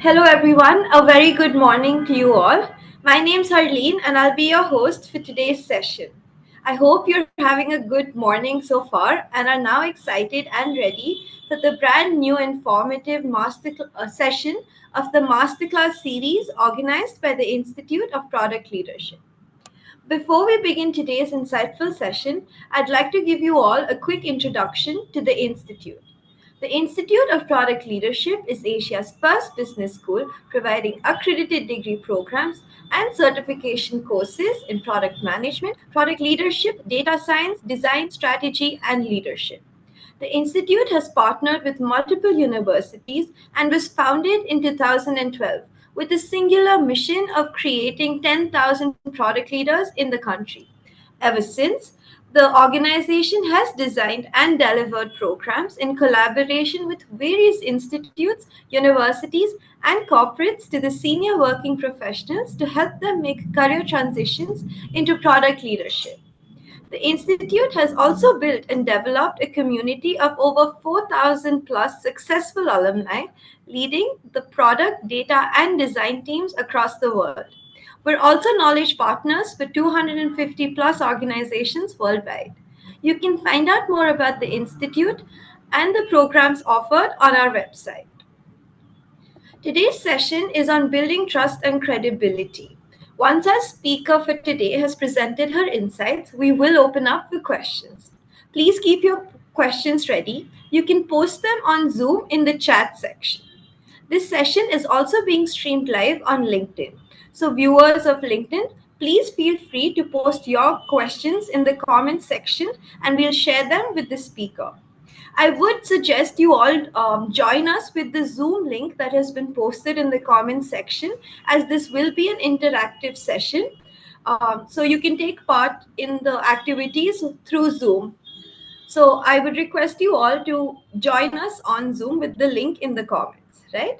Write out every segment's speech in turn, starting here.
Hello, everyone. A very good morning to you all. My name's Harleen, and I'll be your host for today's session. I hope you're having a good morning so far and are now excited and ready for the brand new informative session of the Masterclass series organized by the Institute of Product Leadership. Before we begin today's insightful session, I'd like to give you all a quick introduction to the Institute. The Institute of Product Leadership is Asia's first business school providing accredited degree programs and certification courses in product management, product leadership, data science, design, strategy, and leadership. The institute has partnered with multiple universities and was founded in 2012 with a singular mission of creating 10,000 product leaders in the country. Ever since, the organization has designed and delivered programs in collaboration with various institutes, universities, and corporates to the senior working professionals to help them make career transitions into product leadership. The Institute has also built and developed a community of over 4,000 plus successful alumni leading the product, data, and design teams across the world. We're also knowledge partners for 250 plus organizations worldwide. You can find out more about the Institute and the programs offered on our website. Today's session is on building trust and credibility. Once our speaker for today has presented her insights, we will open up for questions. Please keep your questions ready. You can post them on Zoom in the chat section. This session is also being streamed live on LinkedIn. So, viewers of LinkedIn, please feel free to post your questions in the comments section and we'll share them with the speaker. I would suggest you all join us with the Zoom link that has been posted in the comments section, as this will be an interactive session. So you can take part in the activities through Zoom. So I would request you all to join us on Zoom with the link in the comments, right?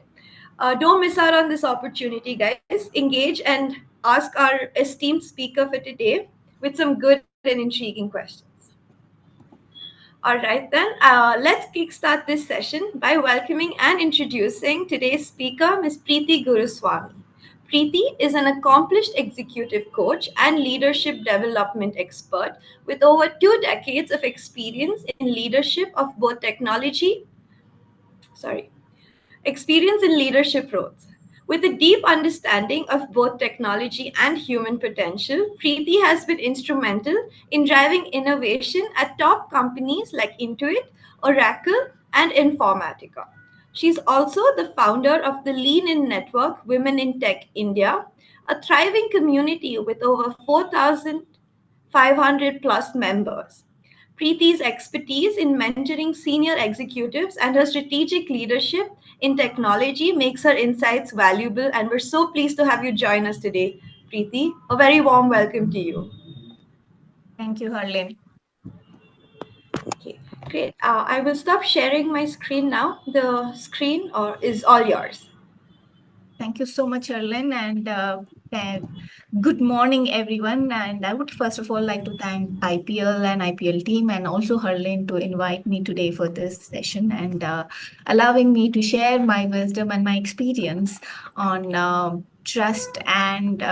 Don't miss out on this opportunity, guys. Engage and ask our esteemed speaker for today with some good and intriguing questions. All right, then, let's kickstart this session by welcoming and introducing today's speaker, Ms. Preethi Guruswamy. Preethi is an accomplished executive coach and leadership development expert with over 2 decades of experience in leadership of both experience in leadership roles. With a deep understanding of both technology and human potential, Preethi has been instrumental in driving innovation at top companies like Intuit, Oracle, and Informatica. She's also the founder of the Lean In Network Women in Tech India, a thriving community with over 4,500 plus members. Preethi's expertise in mentoring senior executives and her strategic leadership in technology makes her insights valuable, and we're so pleased to have you join us today, Preethi. A very warm welcome to you. Thank you, Harleen. Okay, great. I will stop sharing my screen now. The screen is all yours. Thank you so much, Harleen, and good morning, everyone. And I would first of all like to thank IPL and IPL team and also Harleen to invite me today for this session and allowing me to share my wisdom and my experience on trust and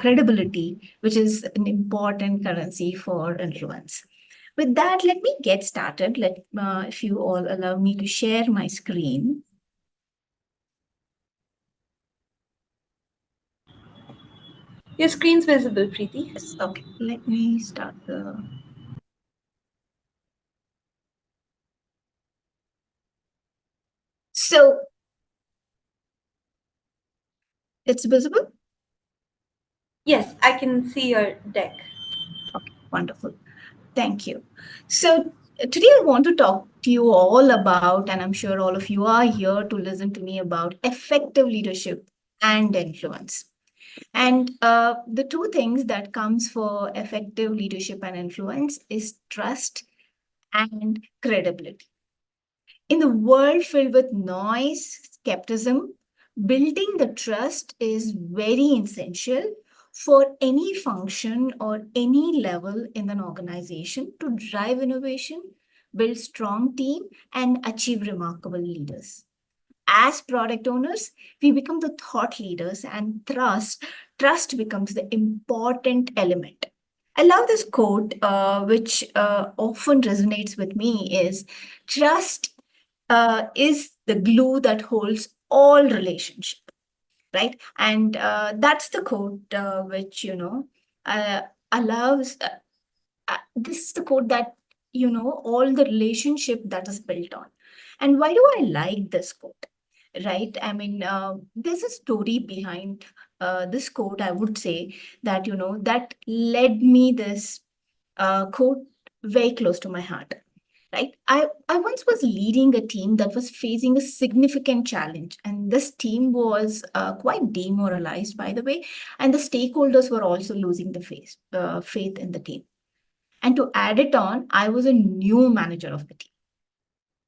credibility, which is an important currency for influence. With that, let me get started. If you all allow me to share my screen. Your screen's visible, Preethi. Yes, okay. Let me start the. So it's visible? Yes, I can see your deck. Okay, wonderful. Thank you. So today I want to talk to you all about, and I'm sure all of you are here to listen to me about effective leadership and influence. And the two things that comes for effective leadership and influence is trust and credibility. In the world filled with noise, skepticism, building the trust is very essential for any function or any level in an organization to drive innovation, build strong team, and achieve remarkable leaders. as product owners, we become the thought leaders, and trust becomes the important element. I love this quote, which often resonates with me is trust is the glue that holds all relationship, right? And that's the quote which, uh, allows, this is the code that all the relationship that is built on. And why do I like this code, right? I mean, there's a story behind this code, I would say, that that led me this code very close to my heart, right? I once was leading a team that was facing a significant challenge, and this team was quite demoralized, by the way, and the stakeholders were also losing the faith in the team. And to add it on, I was a new manager of the team.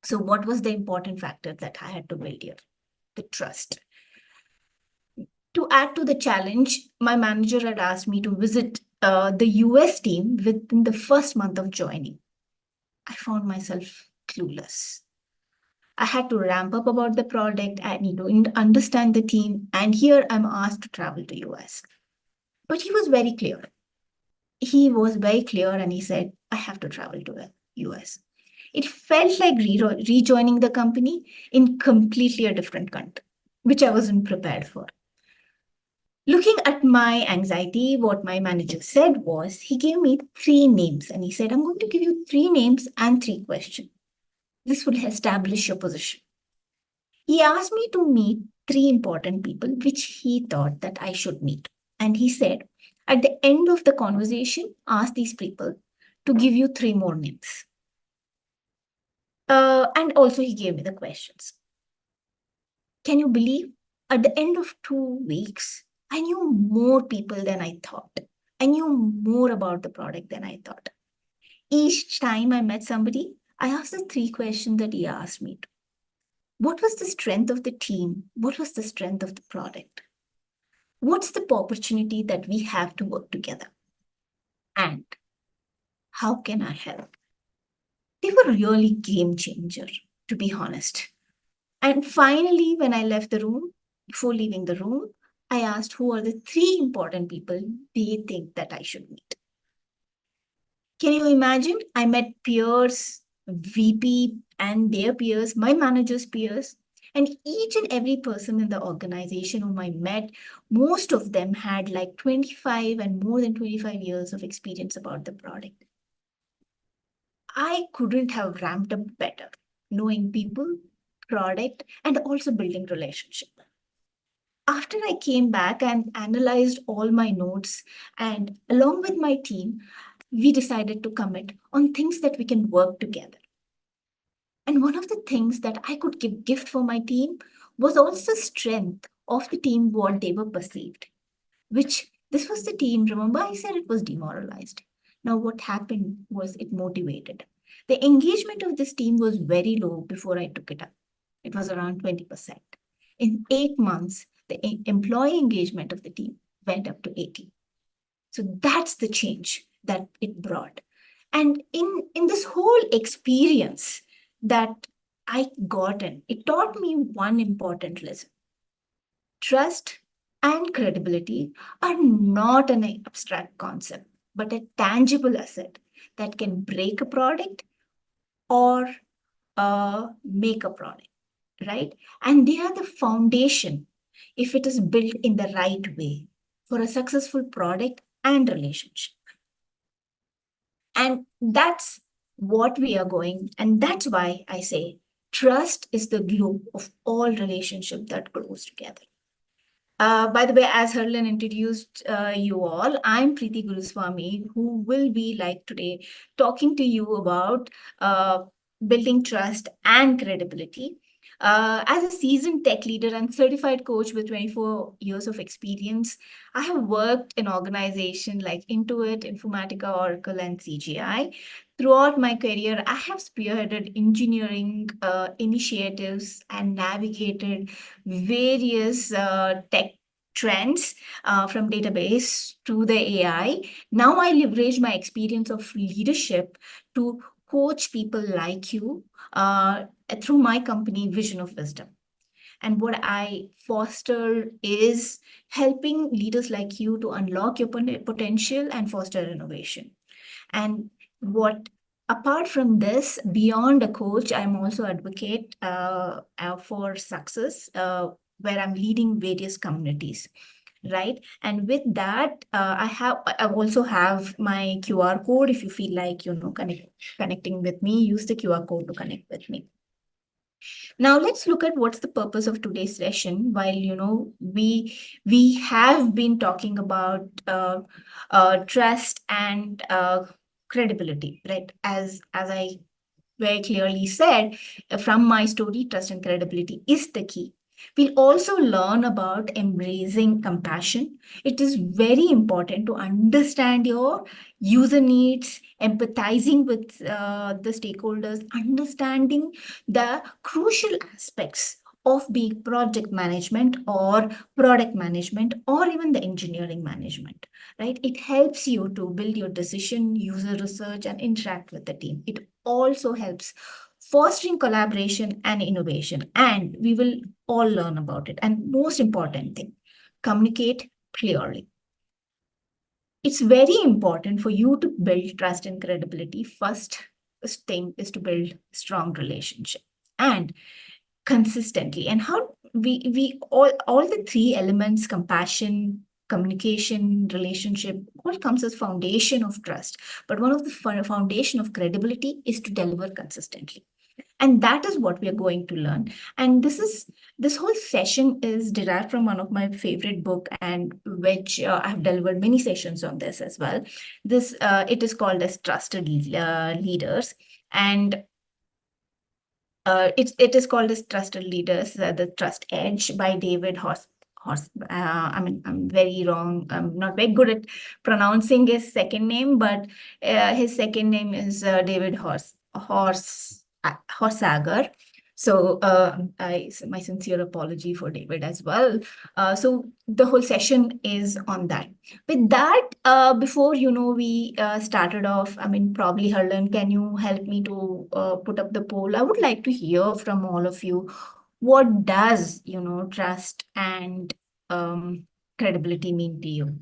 So, what was the important factor that I had to build here? The trust. To add to the challenge, my manager had asked me to visit the US team within the first month of joining. I found myself clueless. I had to ramp up about the product. I need to understand the team. And here I'm asked to travel to US. But he was very clear. He was very clear and he said, I have to travel to the US. It felt like rejoining the company in completely a different country, which I wasn't prepared for. Looking at my anxiety, what my manager said was he gave me three names and he said, I'm going to give you three names and three questions. This will establish your position. He asked me to meet three important people which he thought that I should meet. And he said, at the end of the conversation, ask these people to give you three more names. And also, he gave me the questions. Can you believe? At the end of 2 weeks, I knew more people than I thought. I knew more about the product than I thought. Each time I met somebody, I asked the three questions that he asked me to. What was the strength of the team? What was the strength of the product? What's the opportunity that we have to work together? And how can I help? They were really game changer, to be honest. And finally, when I left the room, before leaving the room, I asked who are the three important people they think that I should meet. Can you imagine? I met peers, VP and their peers, my manager's peers, and each and every person in the organization whom I met, most of them had like 25 and more than 25 years of experience about the product. I couldn't have ramped up better, knowing people, product, and also building relationship. After I came back and analyzed all my notes, and along with my team, we decided to commit on things that we can work together. And one of the things that I could give gift for my team was also strength of the team, what they were perceived, which this was the team. Remember, I said it was demoralized. Now, what happened was it motivated. The engagement of this team was very low before I took it up. It was around 20%. In 8 months, the employee engagement of the team went up to 80. So that's the change that it brought. And in this whole experience that I got in, it taught me one important lesson. Trust and credibility are not an abstract concept, but a tangible asset that can break a product or make a product, right? And they are the foundation, if it is built in the right way, for a successful product and relationship. And that's what we are going. And that's why I say trust is the glue of all relationship that grows together. By the way, as Harlan introduced you all, I'm Preethi Guruswamy, who will be like today talking to you about building trust and credibility. As a seasoned tech leader and certified coach with 24 years of experience, I have worked in organizations like Intuit, Informatica, Oracle, and CGI. Throughout my career, I have spearheaded engineering initiatives and navigated various tech trends from database to the AI. Now I leverage my experience of leadership to coach people like you through my company, Vision of Wisdom. And what I foster is helping leaders like you to unlock your potential and foster innovation. And what apart from this, beyond a coach, I'm also advocate for success, where I'm leading various communities, right? And with that, I also have my QR code. If you feel like connecting with me, use the QR code to connect with me. Now let's look at what's the purpose of today's session. While we have been talking about trust and credibility, right? As I very clearly said, from my story, trust and credibility is the key. We'll also learn about embracing compassion. It is very important to understand your user needs, empathizing with the stakeholders, understanding the crucial aspects of being project management or product management or even the engineering management, right? It helps you to build your decision, user research, and interact with the team. It also helps fostering collaboration and innovation. And we will all learn about it. And most important thing, communicate clearly. It's very important for you to build trust and credibility. First thing is to build strong relationship and consistently. And how we all the three elements, compassion, communication, relationship, all comes as foundation of trust. But one of the foundation of credibility is to deliver consistently, and that is what we are going to learn. And this whole session is derived from one of my favorite book, and which I have delivered many sessions on this as well. This it is called as Trusted Leaders. And it is called as Trusted Leaders, the Trust Edge by David Horse. I mean, I'm very wrong. I'm not very good at pronouncing his second name, but his second name is David Horsager. So my sincere apology for David as well. So the whole session is on that. With that, before we started off, I mean, probably Harlan, can you help me to put up the poll? I would like to hear from all of you. What does trust and credibility mean to you?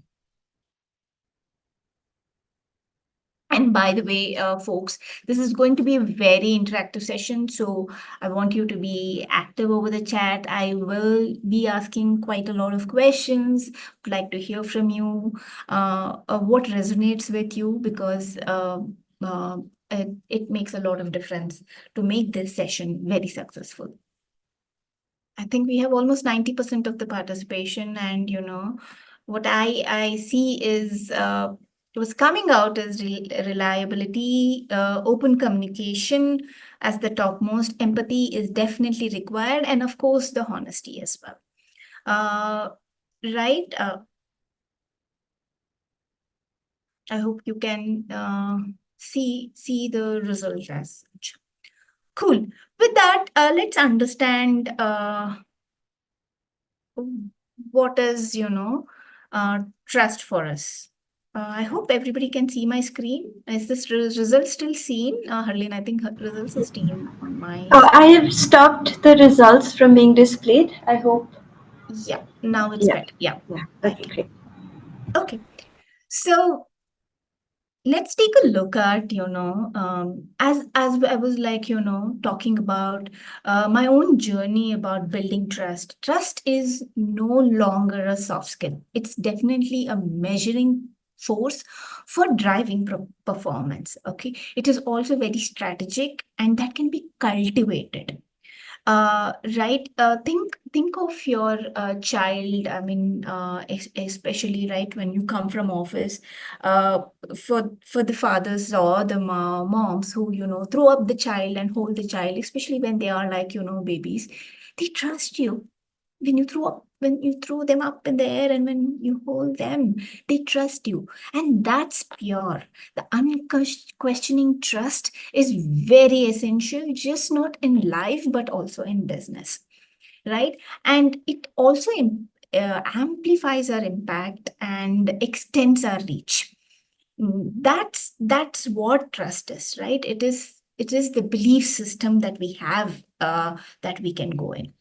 And by the way, folks, this is going to be a very interactive session. So I want you to be active over the chat. I will be asking quite a lot of questions. Would like to hear from you. What resonates with you? Because uh, it makes a lot of difference to make this session very successful. I think we have almost 90% of the participation, and what I see is what's coming out is reliability, open communication as the topmost. Empathy is definitely required, and of course the honesty as well. Right? I hope you can see the result as such. Cool. With that, let's understand what is trust for us. I hope everybody can see my screen. Is this result still seen? Harleen, I think results are seen on my I screen. have stopped the results from being displayed. I hope. Yeah, now it's Yeah. better. Yeah, Yeah. I Okay, can. great. Okay. So let's take a look at as I was like talking about my own journey about building trust is no longer a soft skill. It's definitely a measuring force for driving performance. Okay, it is also very strategic, and that can be cultivated. Right. Think of your child. I mean, especially right when you come from office, uh, for the fathers or the moms who throw up the child and hold the child, especially when they are like babies. They trust you when you throw them up in the air, and when you hold them, they trust you, and that's pure. The unquestioning trust is very essential, just not in life but also in business, right? And it also amplifies our impact and extends our reach. That's what trust is, right? It is the belief system that we have, that we can go in.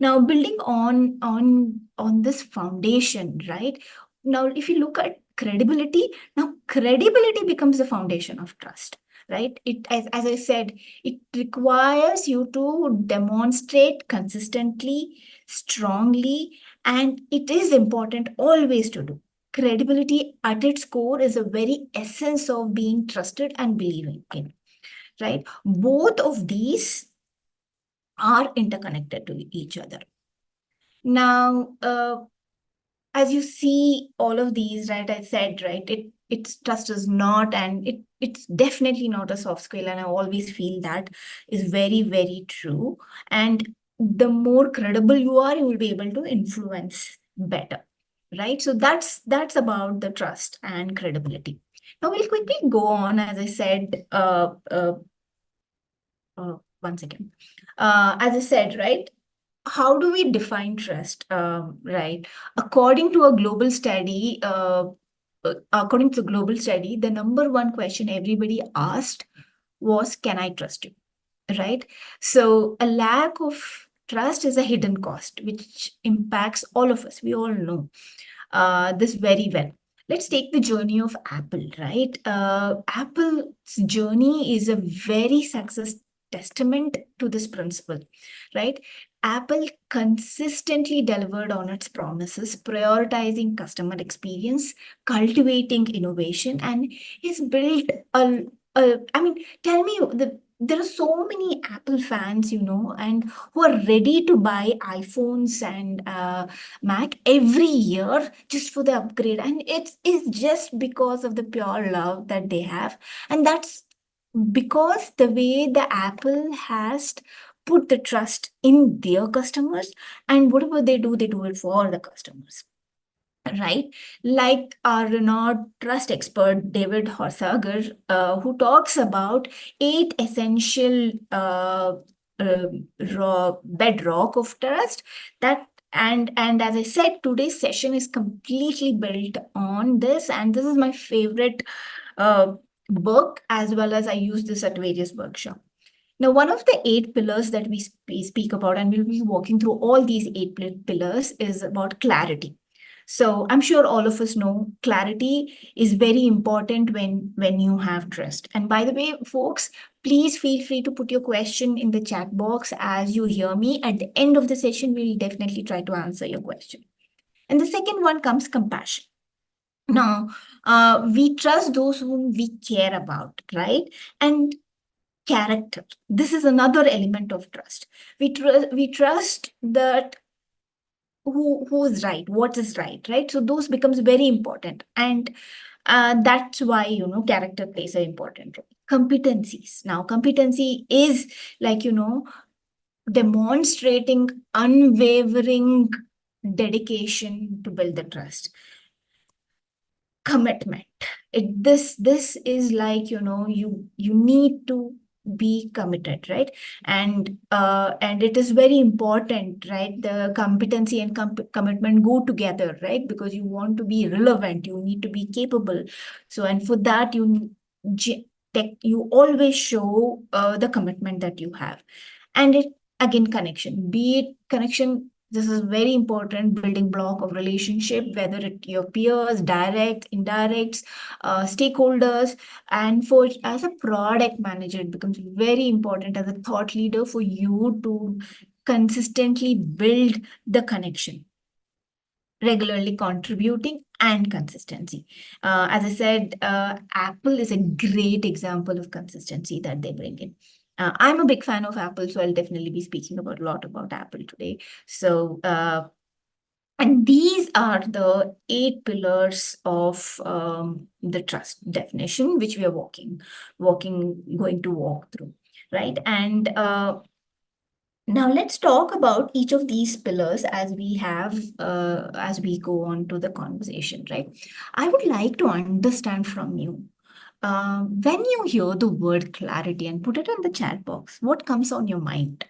Now, building on this foundation, right? Now, if you look at credibility, now credibility becomes the foundation of trust, right? It, as I said, it requires you to demonstrate consistently, strongly, and it is important always to do. Credibility at its core is a very essence of being trusted and believing in, right? Both of these are interconnected to each other. Now, as you see all of these, right, I said, right, it's trust is not, and it's definitely not a soft skill, and I always feel that is very, very true. And the more credible you are, you will be able to influence better, right? So that's about the trust and credibility. Now we'll quickly go on, as I said, one second. As I said, right, how do we define trust? Right. According to the global study, the number one question everybody asked was, "Can I trust you?" Right. So a lack of trust is a hidden cost, which impacts all of us. We all know this very well. Let's take the journey of Apple, right? Apple's journey is a very success testament to this principle, right? Apple consistently delivered on its promises, prioritizing customer experience, cultivating innovation, and has built I mean, tell me, there are so many Apple fans, and who are ready to buy iPhones and Mac every year just for the upgrade. And it is just because of the pure love that they have. And that's because the way the Apple has put the trust in their customers, and whatever they do it for the customers, right? Like our renowned trust expert David Horsager, who talks about 8 essential bedrock of trust. That and as I said, today's session is completely built on this, and this is my favorite uh, book, as well as I use this at various workshops. Now, one of the 8 pillars that we speak about, and we'll be walking through all these 8 pillars, is about clarity. So I'm sure all of us know clarity is very important when you have trust. And by the way, folks, please feel free to put your question in the chat box as you hear me. At the end of the session, we'll definitely try to answer your question. And the second one comes compassion. Now, we trust those whom we care about, right? And character. This is another element of trust. We trust that who is right, what is right, right? So those becomes very important, and that's why character plays an important role. Competencies. Now, competency is like demonstrating unwavering dedication to build the trust. Commitment. This is like you need to be committed, right? And it is very important, right? The competency and commitment go together, right? Because you want to be relevant, you need to be capable. So, and for that you always show the commitment that you have. And it, again, connection, be it connection, this is very important building block of relationship, whether it your peers, direct, indirects, stakeholders. And for as a product manager, it becomes very important as a thought leader for you to consistently build the connection, regularly contributing, and consistency. As I said, Apple is a great example of consistency that they bring in. I'm a big fan of Apple, so I'll definitely be speaking about a lot about Apple today. So, and these are the 8 pillars of the trust definition, which we are going to walk through, right? And now let's talk about each of these pillars as we go on to the conversation, right? I would like to understand from you, when you hear the word clarity, and put it in the chat box, what comes on your mind?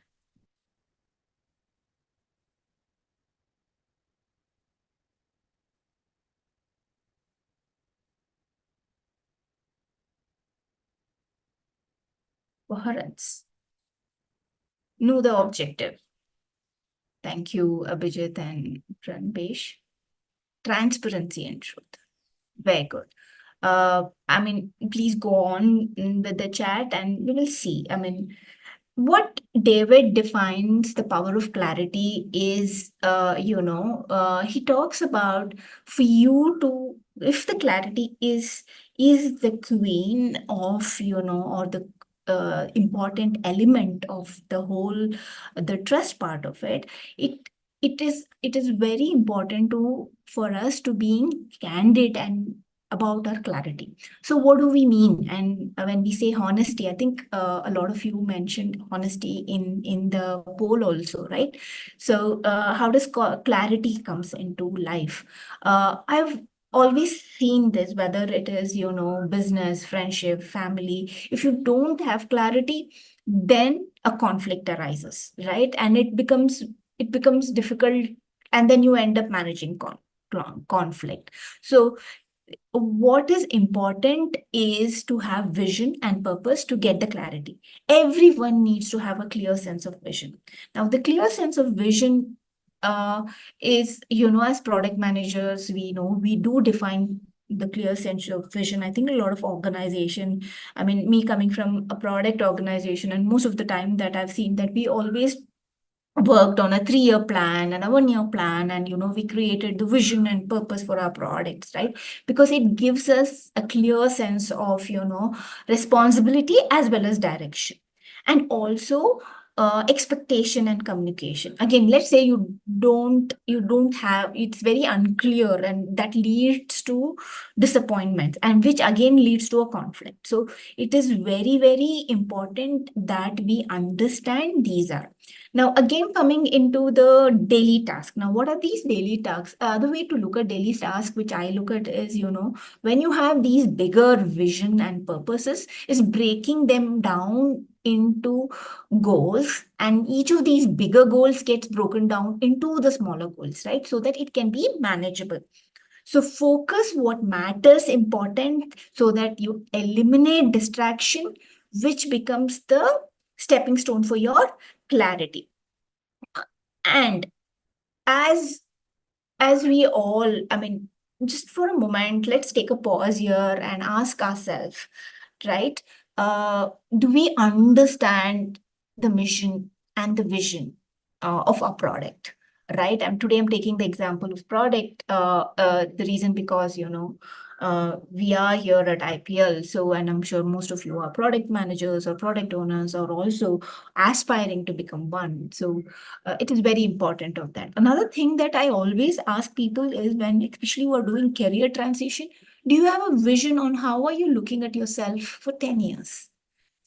Coherence. Know the objective. Thank you, Abhijit and Ranbesh. Transparency and truth. Very good. I mean, please go on with the chat and we will see. I mean, what David defines the power of clarity is, he talks about for you to, if the clarity is the queen of, or the important element of the whole, the trust part of it, it it is very important to for us to being candid and about our clarity. So, what do we mean? And when we say honesty, I think a lot of you mentioned honesty in the poll also, right? So, how does clarity comes into life? I've always seen this, whether it is business, friendship, family. If you don't have clarity, then a conflict arises, right? And it becomes difficult, and then you end up managing conflict. So what is important is to have vision and purpose to get the clarity. Everyone needs to have a clear sense of vision. Now, the clear sense of vision is, as product managers, we know we do define the clear sense of vision. I think a lot of organization, I mean, me coming from a product organization, and most of the time that I've seen that we always worked on a 3-year plan and a 1-year plan, and we created the vision and purpose for our products, right? Because it gives us a clear sense of responsibility as well as direction, and also expectation and communication. Again, let's say you don't have, it's very unclear, and that leads to disappointment, and which again leads to a conflict. So it is very, very important that we understand these are. Now, again, coming into the daily task. Now, what are these daily tasks? The way to look at daily tasks, which I look at is, when you have these bigger vision and purposes, is breaking them down into goals. And each of these bigger goals gets broken down into the smaller goals, right? So that it can be manageable. So focus what matters important so that you eliminate distraction, which becomes the stepping stone for your clarity. And as as we all, I mean, just for a moment, let's take a pause here and ask ourselves, right? Do we understand the mission and the vision of our product? Right. And today I'm taking the example of product. The reason because we are here at IPL. So, and I'm sure most of you are product managers or product owners, or also aspiring to become one. So, it is very important of that. Another thing that I always ask people is, when, especially who are doing career transition, do you have a vision on how are you looking at yourself for 10 years,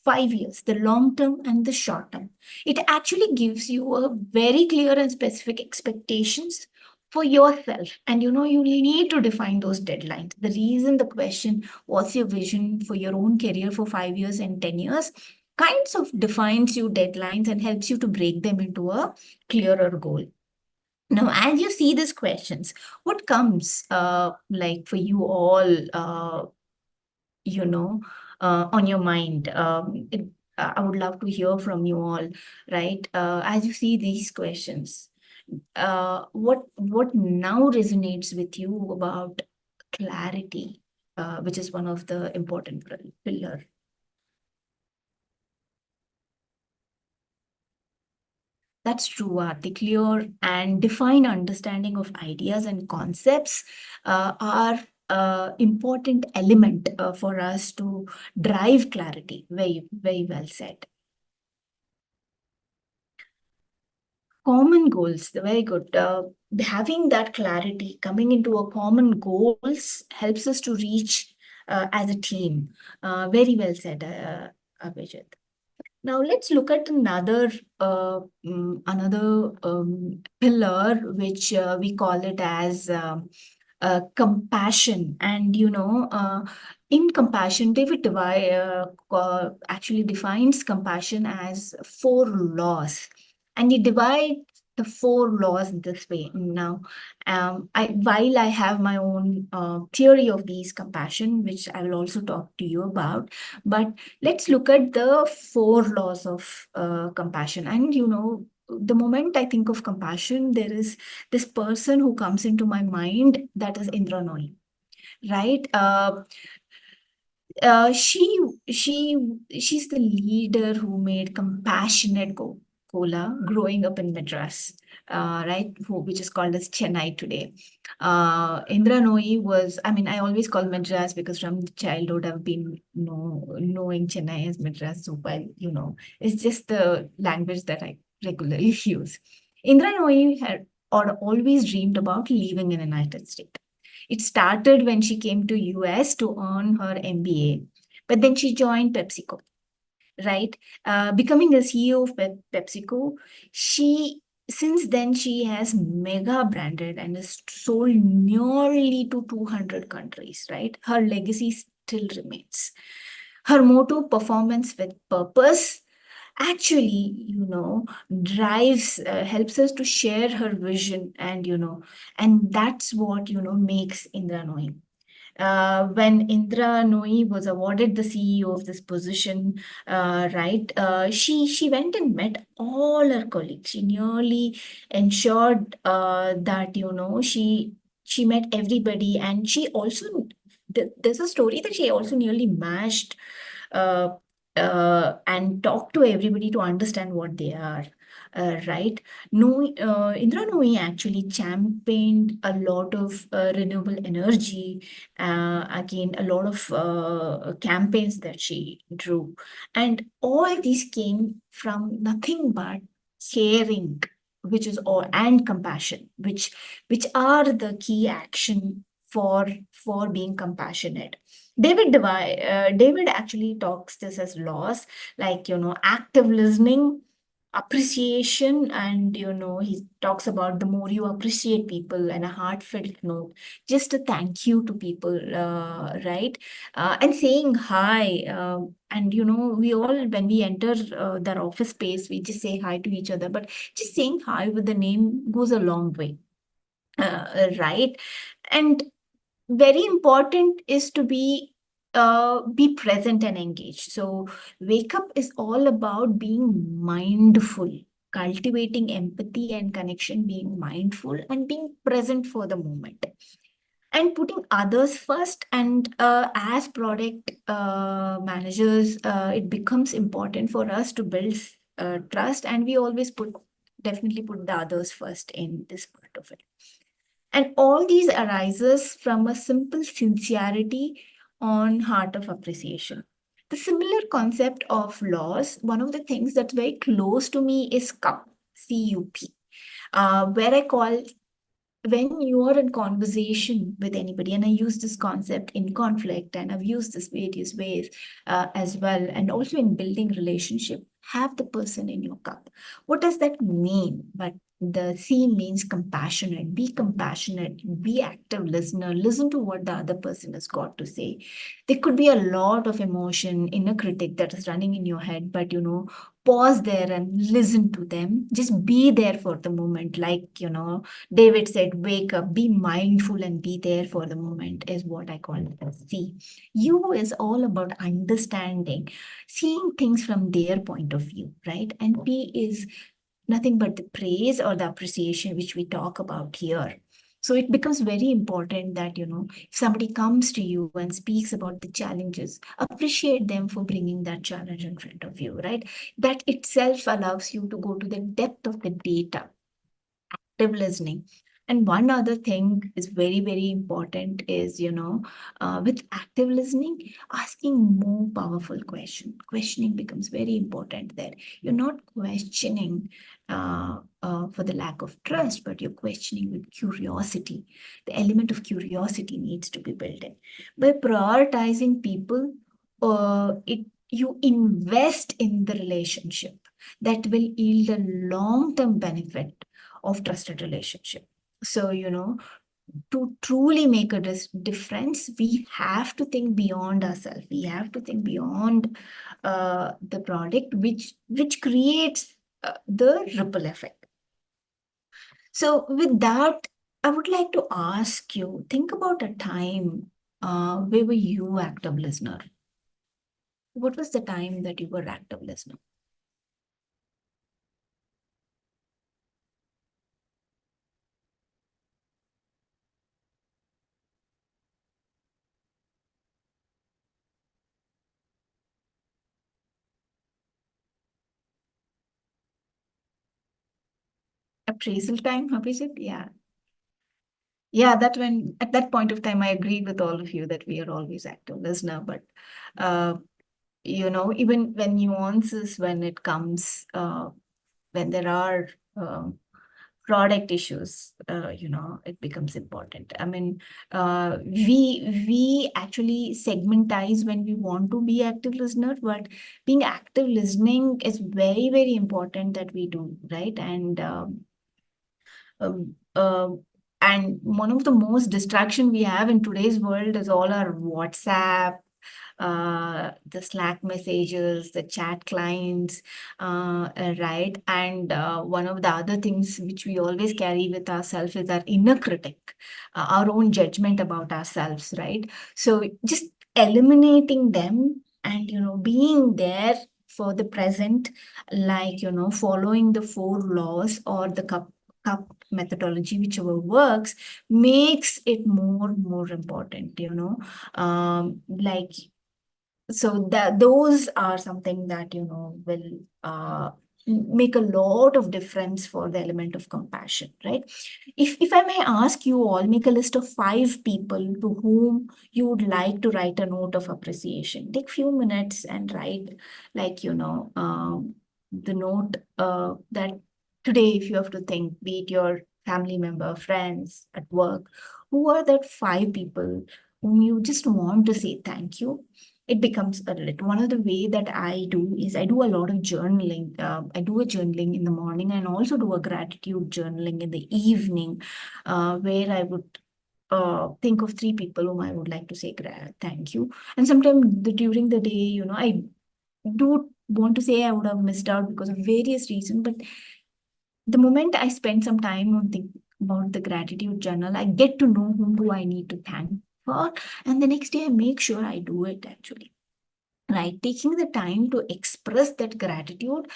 5 years, the long term and the short term? It actually gives you a very clear and specific expectations for yourself. And you need to define those deadlines. The reason the question, what's your vision for your own career for 5 years and 10 years, kinds of defines you deadlines and helps you to break them into a clearer goal. Now, as you see these questions, what comes like for you all, you know, on your mind? I would love to hear from you all, right? As you see these questions, what now resonates with you about clarity, which is one of the important pillar? That's true, Art. The clear and defined understanding of ideas and concepts are important element for us to drive clarity. Very, very well said. Common goals, very good. Having that clarity, coming into a common goals helps us to reach as a team. Very well said, Abhijit. Now let's look at another pillar, which we call it as compassion. And in compassion, David actually defines compassion as 4 laws, and he divides the 4 laws this way. Now, while I have my own theory of these compassion, which I will also talk to you about, but let's look at the 4 laws of compassion. And the moment I think of compassion, there is this person who comes into my mind, that is Indra Nooyi, right? She she she's the leader who made compassionate cola growing up in Madras, right? Which is called as Chennai today. Indra Nooyi was, I mean, I always call Madras because from childhood I've been knowing Chennai as Madras. So while it's just the language that I regularly use. Indra Nooyi had or always dreamed about living in the United States. It started when she came to US to earn her MBA, but then she joined PepsiCo, right? Becoming the CEO of PepsiCo, she since then she has mega branded and has sold nearly to 200 countries, right? Her legacy still remains. Her motto, performance with purpose, actually drives helps us to share her vision, and that's what makes Indra Nooyi. When Indra Nooyi was awarded the CEO of this position, right, she went and met all her colleagues. She nearly ensured that she met everybody, and she also there's a story that she also nearly mashed uh, and talked to everybody to understand what they are. Right? No, Indra Nooyi actually championed a lot of renewable energy. Again, a lot of campaigns that she drew, and all these came from nothing but caring, which is all, and compassion, which are the key action for being compassionate. David actually talks this as loss, like active listening, appreciation, and he talks about the more you appreciate people and a heartfelt note, just a thank you to people, right? And saying hi, and we all, when we enter their office space, we just say hi to each other, but just saying hi with the name goes a long way, right? And very important is to be present and engaged. So wake up is all about being mindful, cultivating empathy and connection, being mindful and being present for the moment, and putting others first. And as product managers, it becomes important for us to build trust, and we always definitely put the others first in this part of it. And all these arises from a simple sincerity on heart of appreciation. The similar concept of loss, one of the things that's very close to me is CUP, CUP, where I call when you are in conversation with anybody, and I use this concept in conflict, and I've used this various ways as well, and also in building relationship, have the person in your cup. What does that mean? But the C means compassionate. Be compassionate, be active listener, listen to what the other person has got to say. There could be a lot of emotion, inner critic that is running in your head, but pause there and listen to them. Just be there for the moment, like David said, wake up, be mindful, and be there for the moment is what I call it as see. You is all about understanding, seeing things from their point of view, right? And P is nothing but the praise or the appreciation which we talk about here. So it becomes very important that, if somebody comes to you and speaks about the challenges, appreciate them for bringing that challenge in front of you, right? That itself allows you to go to the depth of the data, active listening. And one other thing is very, very important is, with active listening, asking more powerful question. Questioning becomes very important there. You're not questioning for the lack of trust, but you're questioning with curiosity. The element of curiosity needs to be built in. By prioritizing people, you invest in the relationship that will yield a long-term benefit of trusted relationship. So, to truly make a difference, we have to think beyond ourselves. We have to think beyond the product, which creates the ripple effect. So, with that, I would like to ask you, think about a time where were you active listener? What was the time that you were active listener? appraisal time, Abhijit? Yeah. Yeah, that when at that point of time, I agreed with all of you that we are always active listener, but uh, even when nuances, when it comes, when there are product issues, it becomes important. I mean, we actually segmentize when we want to be active listener, but being active listening is very, very important that we do, right? Um, uh, and one of the most distraction we have in today's world is all our WhatsApp, the Slack messages, the chat clients, right? And one of the other things which we always carry with ourselves is our inner critic, our own judgment about ourselves, right? So just eliminating them and, being there for the present, like, following the four laws or the cup methodology, whichever works, makes it more important, like, so that those are something that will make a lot of difference for the element of compassion, right? If I may ask you all, make a list of 5 people to whom you would like to write a note of appreciation. Take few minutes and write, like, the note that today, if you have to think, be it your family member, friends at work, who are that 5 people whom you just want to say thank you. It becomes a little. One of the way that I do is I do a lot of journaling. I do a journaling in the morning and also do a gratitude journaling in the evening, where I would think of 3 people whom I would like to say thank you. And sometimes during the day, I do want to say I would have missed out because of various reasons, but the moment I spend some time on think about the gratitude journal, I get to know whom do I need to thank for, and the next day I make sure I do it actually. Right, taking the time to express that gratitude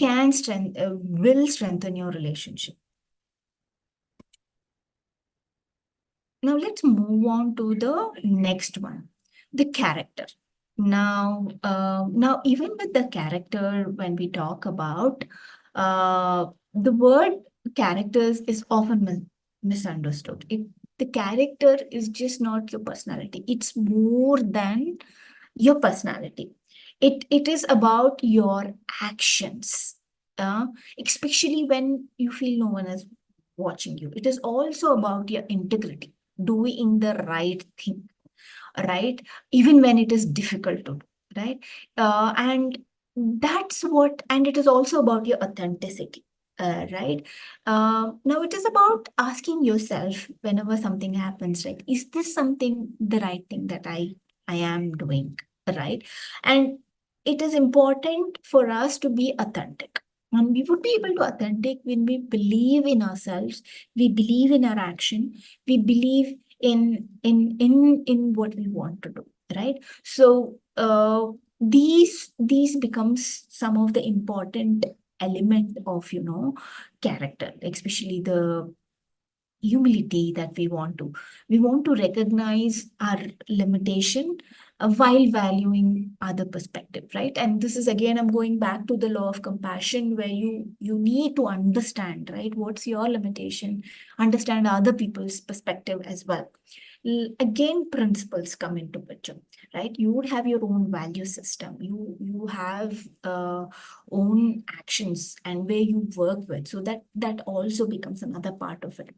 will strengthen your relationship. Now let's move on to the next one, the character. Now even with the character, when we talk about the word characters is often misunderstood. The character is just not your personality. It's more than your personality. It is about your actions, uh, especially when you feel no one is watching you. It is also about your integrity, doing the right thing, right? Even when it is difficult to do, right? And that's what, and it is also about your authenticity. Right. Now it is about asking yourself whenever something happens, right? Is this something the right thing that I am doing, right? And it is important for us to be authentic. And we would be able to authentic when we believe in ourselves, we believe in our action, we believe in what we want to do, right? So these becomes some of the important element of character, especially the humility that we want to recognize our limitation, while valuing other perspective, right? And this is again, I'm going back to the law of compassion, where you need to understand, right, what's your limitation, understand other people's perspective as well. Again, principles come into picture, right? You would have your own value system, you have own actions and where you work with, so that also becomes another part of it,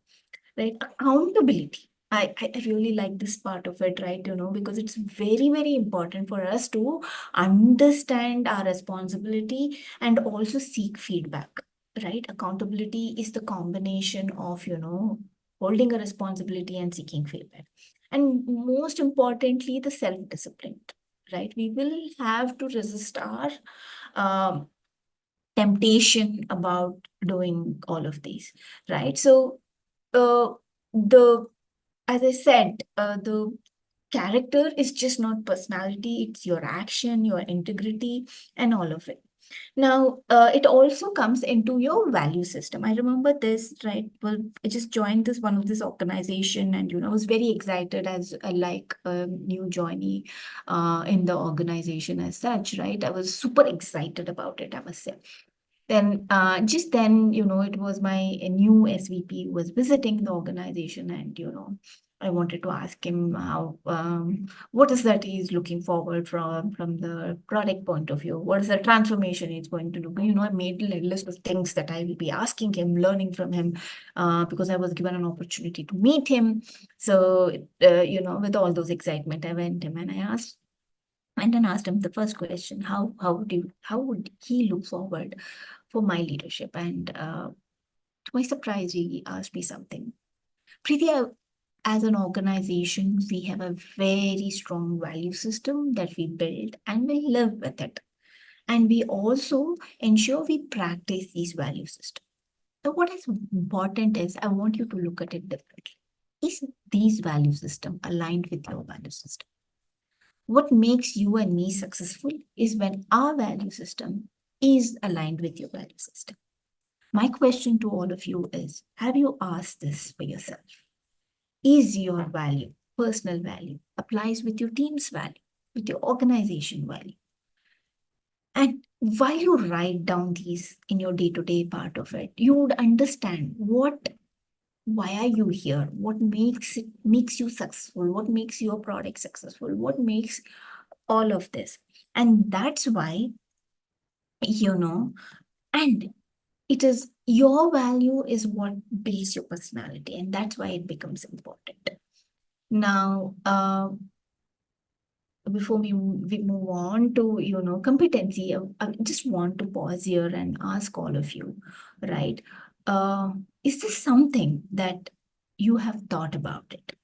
right? Accountability. I really like this part of it, right? Because it's very, very important for us to understand our responsibility and also seek feedback, right? Accountability is the combination of, holding a responsibility and seeking feedback. And most importantly, the self-discipline, right? We will have to resist our um, temptation about doing all of these, right? So uh, the as I said, the character is just not personality, it's your action, your integrity, and all of it. Now, it also comes into your value system. I remember this, right? Well, I just joined this organization, and I was very excited as like a new joinee in the organization as such, right? I was super excited about it, I must say. Then, just then, it was my new SVP who was visiting the organization, and I wanted to ask him what is that he's looking forward from the product point of view. What is the transformation he's going to do? I made a list of things that I will be asking him, learning from him, because I was given an opportunity to meet him. So, with all those excitement, I went him and I went and asked him the first question: how would he look forward for my leadership? And to my surprise, he asked me something. Preeti, as an organization, we have a very strong value system that we build and we live with it. And we also ensure we practice these value systems. So what is important is I want you to look at it differently. Is these value system aligned with your value system? What makes you and me successful is when our value system is aligned with your value system. My question to all of you is, have you asked this for yourself? Is your value, personal value, applies with your team's value, with your organization value? And while you write down these in your day-to-day part of it, you would understand why are you here? What makes you successful? What makes your product successful? What makes all of this? And that's why, you know, and it is your value is what builds your personality, and that's why it becomes important. Now, before we move on to competency, I just want to pause here and ask all of you, right? Is this something that you have thought about it?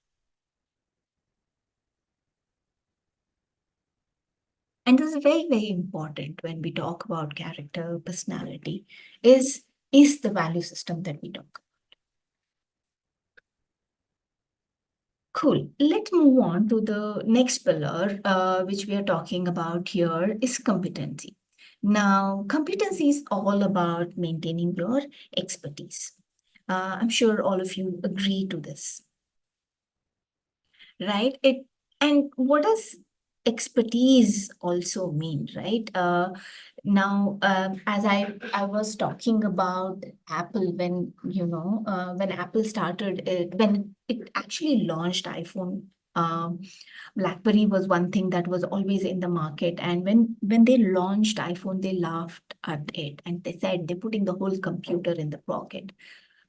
And this is very, very important when we talk about character, personality, is the value system that we talk. Cool. Let's move on to the next pillar, which we are talking about here is competency. Now, competency is all about maintaining your expertise. I'm sure all of you agree to this, right? And what does expertise also mean, right? Now, as I was talking about Apple, when Apple started it, when it actually launched iPhone, BlackBerry was one thing that was always in the market. And when they launched iPhone, they laughed at it and they said they're putting the whole computer in the pocket.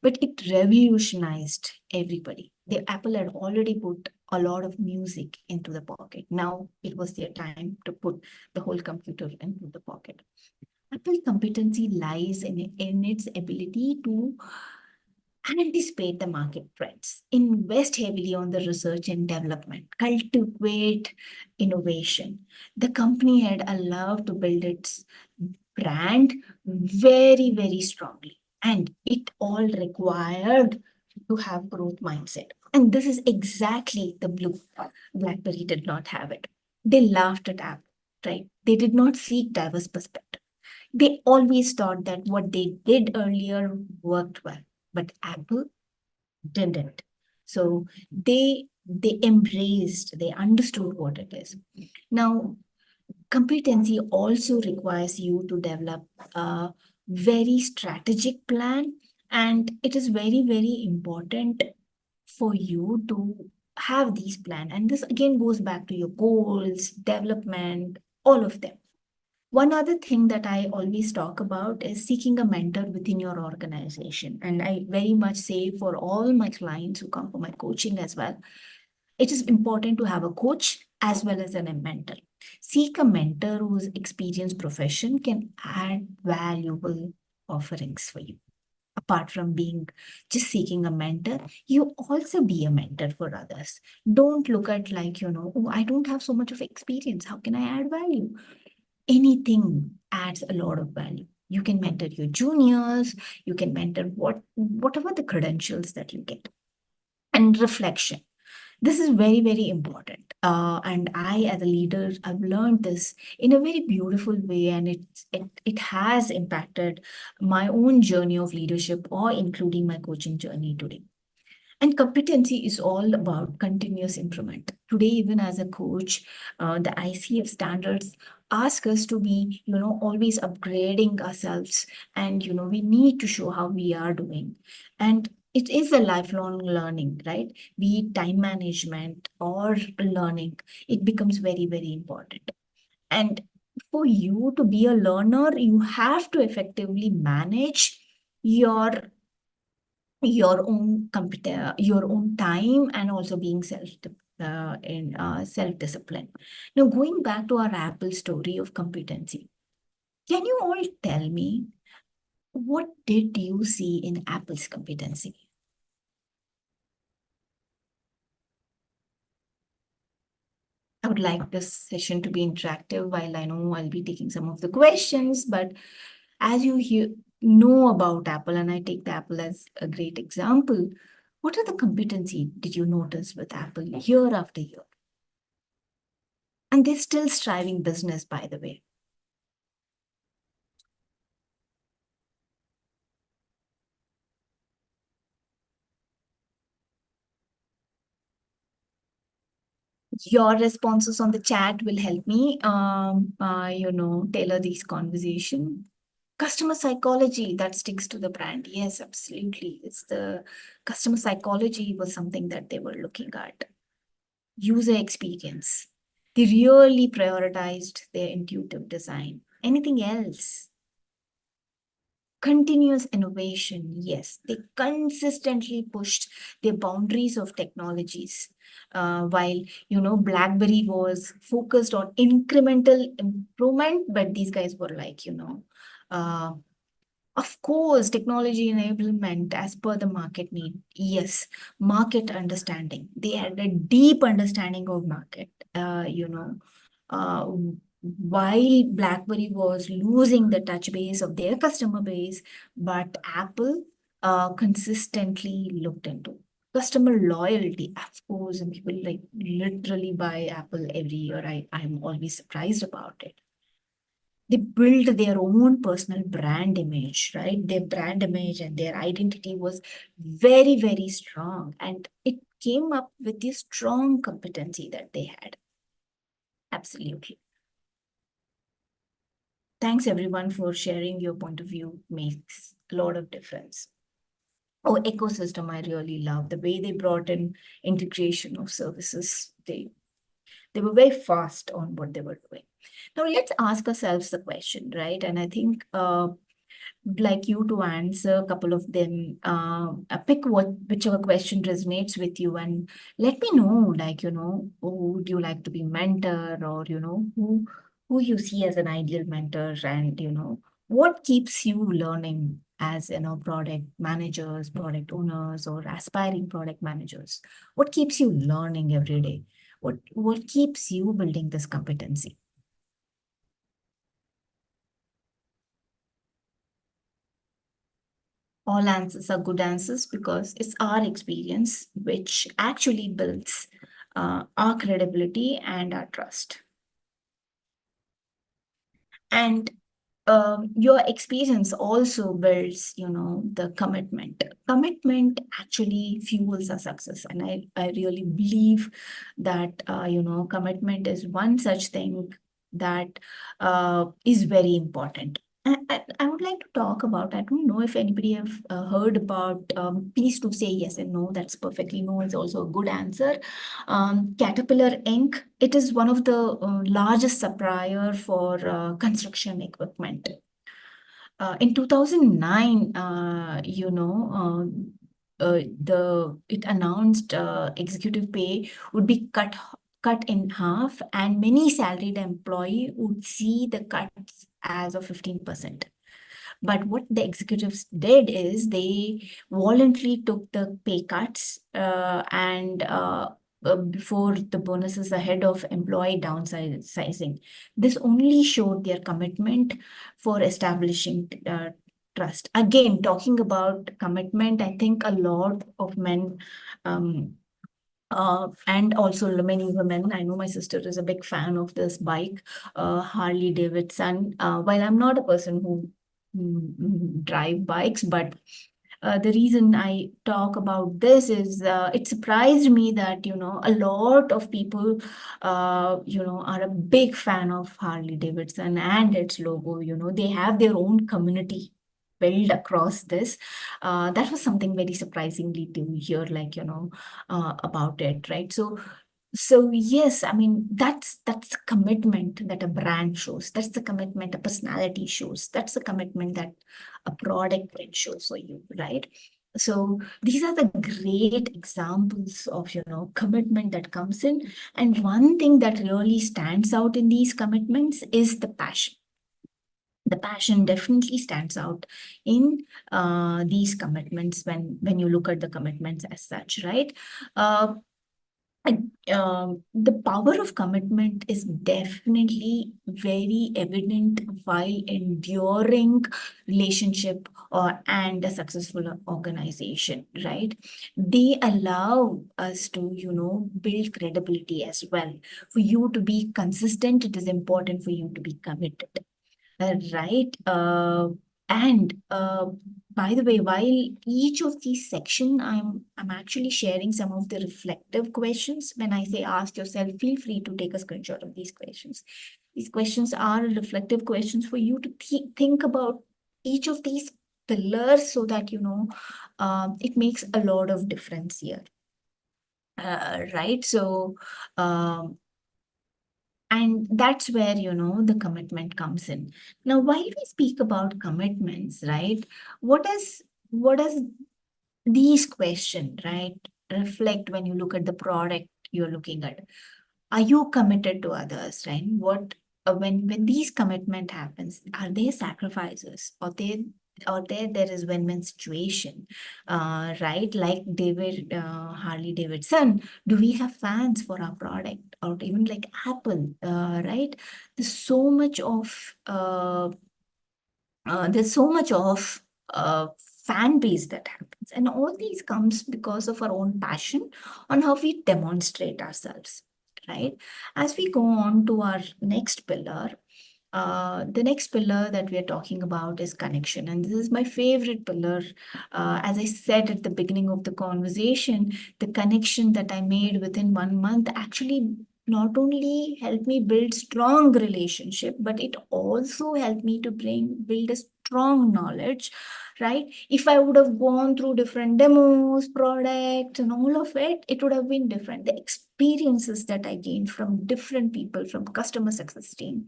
But it revolutionized everybody. The Apple had already put a lot of music into the pocket. Now it was their time to put the whole computer into the pocket. Apple competency lies in its ability to anticipate the market trends, invest heavily on the research and development, cultivate innovation. The company had allowed to build its brand very, very strongly. And it all required to have growth mindset. And this is exactly the blue. BlackBerry did not have it. They laughed at Apple, right? They did not seek diverse perspective. They always thought that what they did earlier worked well, but Apple didn't. So they embraced, they understood what it is. Now, competency also requires you to develop a very strategic plan, and it is very, very important for you to have these plans. And this again goes back to your goals, development, all of them. One other thing that I always talk about is seeking a mentor within your organization. And I very much say for all my clients who come for my coaching as well, it is important to have a coach as well as a mentor. Seek a mentor whose experienced profession can add valuable offerings for you. Apart from being just seeking a mentor, you also be a mentor for others. Don't look at like, oh, I don't have so much of experience. How can I add value? Anything adds a lot of value. You can mentor your juniors, you can mentor whatever the credentials that you get. And reflection. This is very, very important. And I, as a leader, I've learned this in a very beautiful way, and it has impacted my own journey of leadership or including my coaching journey today. And competency is all about continuous improvement. Today, even as a coach, the ICF standards ask us to be, always upgrading ourselves. And, we need to show how we are doing. And it is a lifelong learning, right? Be it time management or learning, it becomes very, very important. And for you to be a learner, you have to effectively manage your your own time, and also being self discipline. Now, going back to our Apple story of competency, can you all tell me what did you see in Apple's competency? I would like this session to be interactive. While I know I'll be taking some of the questions, but as you know about Apple, and I take the Apple as a great example, what are the competency did you notice with Apple year after year? And they're still striving business, by the way. Your responses on the chat will help me, tailor these conversation. Customer psychology that sticks to the brand. Yes, absolutely. It's the customer psychology was something that they were looking at. User experience. They really prioritized their intuitive design. Anything else? Continuous innovation. Yes, they consistently pushed the boundaries of technologies. While, BlackBerry was focused on incremental improvement, but these guys were like, uh, of course, technology enablement as per the market need. Yes, market understanding. They had a deep understanding of market. Uh, while BlackBerry was losing the touch base of their customer base, but Apple consistently looked into customer loyalty. Of course, and people like literally buy Apple every year. I'm always surprised about it. They built their own personal brand image, right? Their brand image and their identity was very, very strong. And it came up with this strong competency that they had. Absolutely. Thanks everyone for sharing your point of view. Makes a lot of difference. Oh, ecosystem, I really love the way they brought in integration of services. They were very fast on what they were doing. Now let's ask ourselves the question, right? And I think like you to answer a couple of them. Pick whichever question resonates with you, and let me know, like, who would you like to be mentor, or who you see as an ideal mentor, and what keeps you learning as product managers, product owners, or aspiring product managers. What keeps you learning every day? What keeps you building this competency? All answers are good answers because it's our experience which actually builds our credibility and our trust. And your experience also builds, the commitment. Commitment actually fuels our success. And I really believe that, commitment is one such thing that is very important. I would like to talk about, I don't know if anybody have heard about, please do say yes and no, that's perfectly no, it's also a good answer. Caterpillar Inc. It is one of the largest supplier for construction equipment. In 2009, it announced executive pay would be cut in half, and many salaried employee would see the cuts as of 15%. But what the executives did is they voluntarily took the pay cuts and before the bonuses ahead of employee downsizing. This only showed their commitment for establishing trust. Again, talking about commitment, I think a lot of men and also many women. I know my sister is a big fan of this bike, Harley Davidson. While I'm not a person who drive bikes, but The reason I talk about this is it surprised me that, a lot of people, are a big fan of Harley Davidson and its logo. They have their own community built across this. That was something very surprisingly to hear, like, about it, right? So yes, I mean, that's the commitment that a brand shows. That's the commitment a personality shows. That's the commitment that a product can show for you, right? So these are the great examples of, commitment that comes in. And one thing that really stands out in these commitments is the passion. The passion definitely stands out in these commitments when you look at the commitments as such, right? Uh, the power of commitment is definitely very evident while enduring relationship or and a successful organization, right? They allow us to, build credibility as well. For you to be consistent, it is important for you to be committed. Right. And by the way, while each of these section, I'm actually sharing some of the reflective questions. When I say ask yourself, feel free to take a screenshot of these questions. These questions are reflective questions for you to think about each of these pillars so that it makes a lot of difference here. Right. So um, and that's where, the commitment comes in. Now, while we speak about commitments, right, what does these questions, right, reflect when you look at the product you're looking at? Are you committed to others, right? When these commitment happens, are there sacrifices, or there is win-win situation, right? Like David Harley Davidson, do we have fans for our product, or even like Apple, right? There's so much of there's so much of fan base that happens, and all these comes because of our own passion on how we demonstrate ourselves, right? As we go on to our next pillar, the next pillar that we are talking about is connection. And this is my favorite pillar. As I said at the beginning of the conversation, the connection that I made within 1 month actually not only helped me build strong relationship, but it also helped me to build a strong knowledge, right? If I would have gone through different demos, products, and all of it, it would have been different. The experiences that I gained from different people, from customer success team,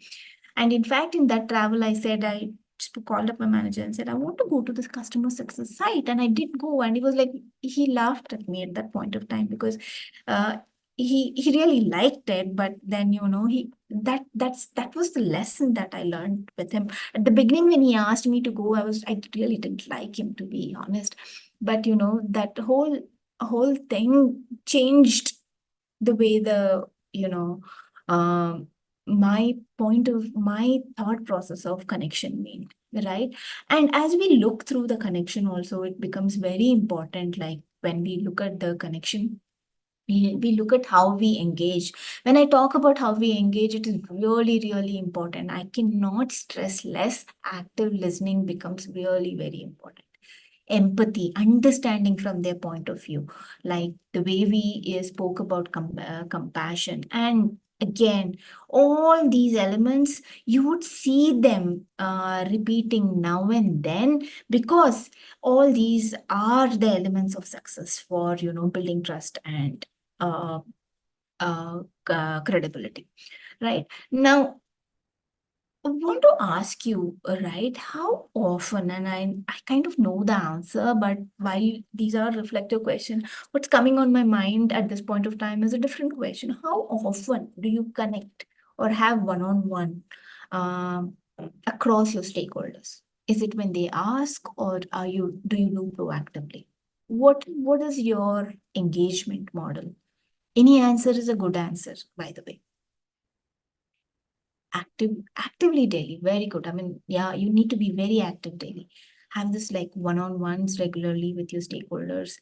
and in fact, in that travel, I said, I just called up my manager and said, I want to go to this customer success site. And I did go. And he was like, he laughed at me at that point of time because uh, he really liked it. But then, that was the lesson that I learned with him. At the beginning, when he asked me to go, I really didn't like him, to be honest. But, that whole thing changed the way um, my thought process of connection mean, right? And as we look through the connection also, it becomes very important. Like when we look at the connection, we look at how we engage. When I talk about how we engage, it is really, really important. I cannot stress less. Active listening becomes really very important. Empathy, understanding from their point of view, like the way we spoke about compassion. And again, all these elements, you would see them repeating now and then, because all these are the elements of success for, building trust and uh, credibility, right? Now, I want to ask you, right, how often, and I kind of know the answer, but while these are reflective questions, what's coming on my mind at this point of time is a different question. How often do you connect or have one-on-one um, across your stakeholders? Is it when they ask, or do you do proactively? What is your engagement model? Any answer is a good answer, by the way. Actively daily, very good. I mean, yeah, you need to be very active daily. Have this like one-on-ones regularly with your stakeholders,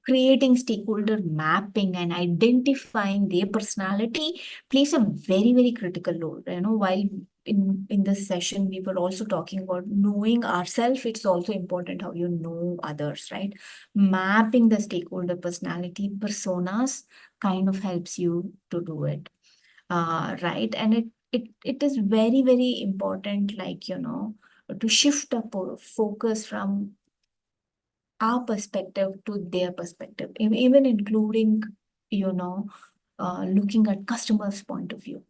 creating stakeholder mapping and identifying their personality plays a very, very critical role, while in this session we were also talking about knowing ourselves. It's also important how you know others, right? Mapping the stakeholder personality personas kind of helps you to do it, right? And it is very, very important, like, to shift the focus from our perspective to their perspective, even including, looking at customers' point of view.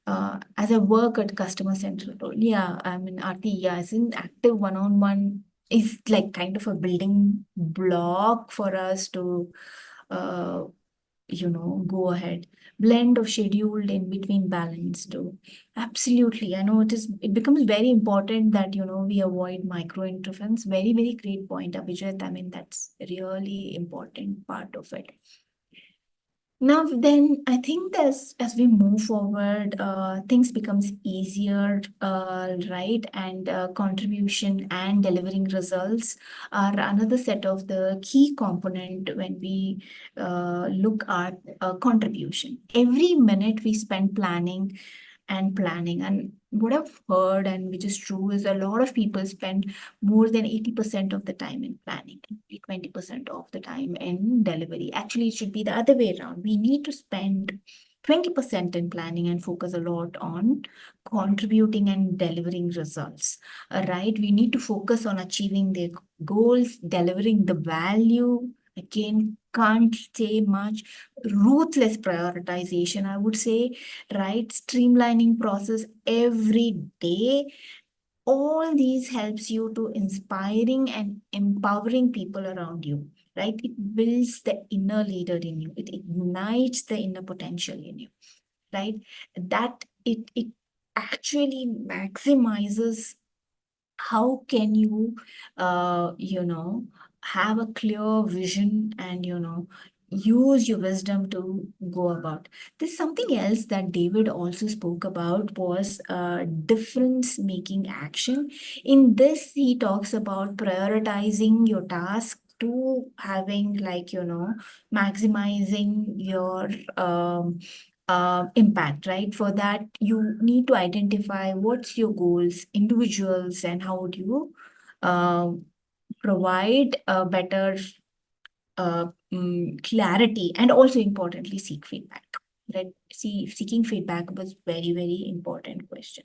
As I work at customer central role, yeah, I mean, Aarti, yeah, as in active one-on-one is like kind of a building block for us to, uh, go ahead. Blend of scheduled in between balance too. Absolutely. I know it becomes very important that, we avoid micro interference. Very, very great point, Abhijit. I mean, that's a really important part of it. Now, then, I think as we move forward, things becomes easier, right? And contribution and delivering results are another set of the key component when we look at contribution. Every minute we spend planning. And what I've heard, and which is true, is a lot of people spend more than 80% of the time in planning and 20% of the time in delivery. Actually, it should be the other way around. We need to spend 20% in planning and focus a lot on contributing and delivering results. Right? We need to focus on achieving their goals, delivering the value. Again, can't say much. Ruthless prioritization, I would say, right? Streamlining process every day. All these helps you to inspiring and empowering people around you, right? It builds the inner leader in you. It ignites the inner potential in you, right? That it actually maximizes how can you have a clear vision and use your wisdom to go about. There's something else that David also spoke about was difference making action. In this he talks about prioritizing your task to having, like, maximizing your impact, right? For that, you need to identify what's your goals, individuals, and how would you uh, provide a better clarity, and also importantly, seek feedback. Right? Seeking feedback was very, very important question.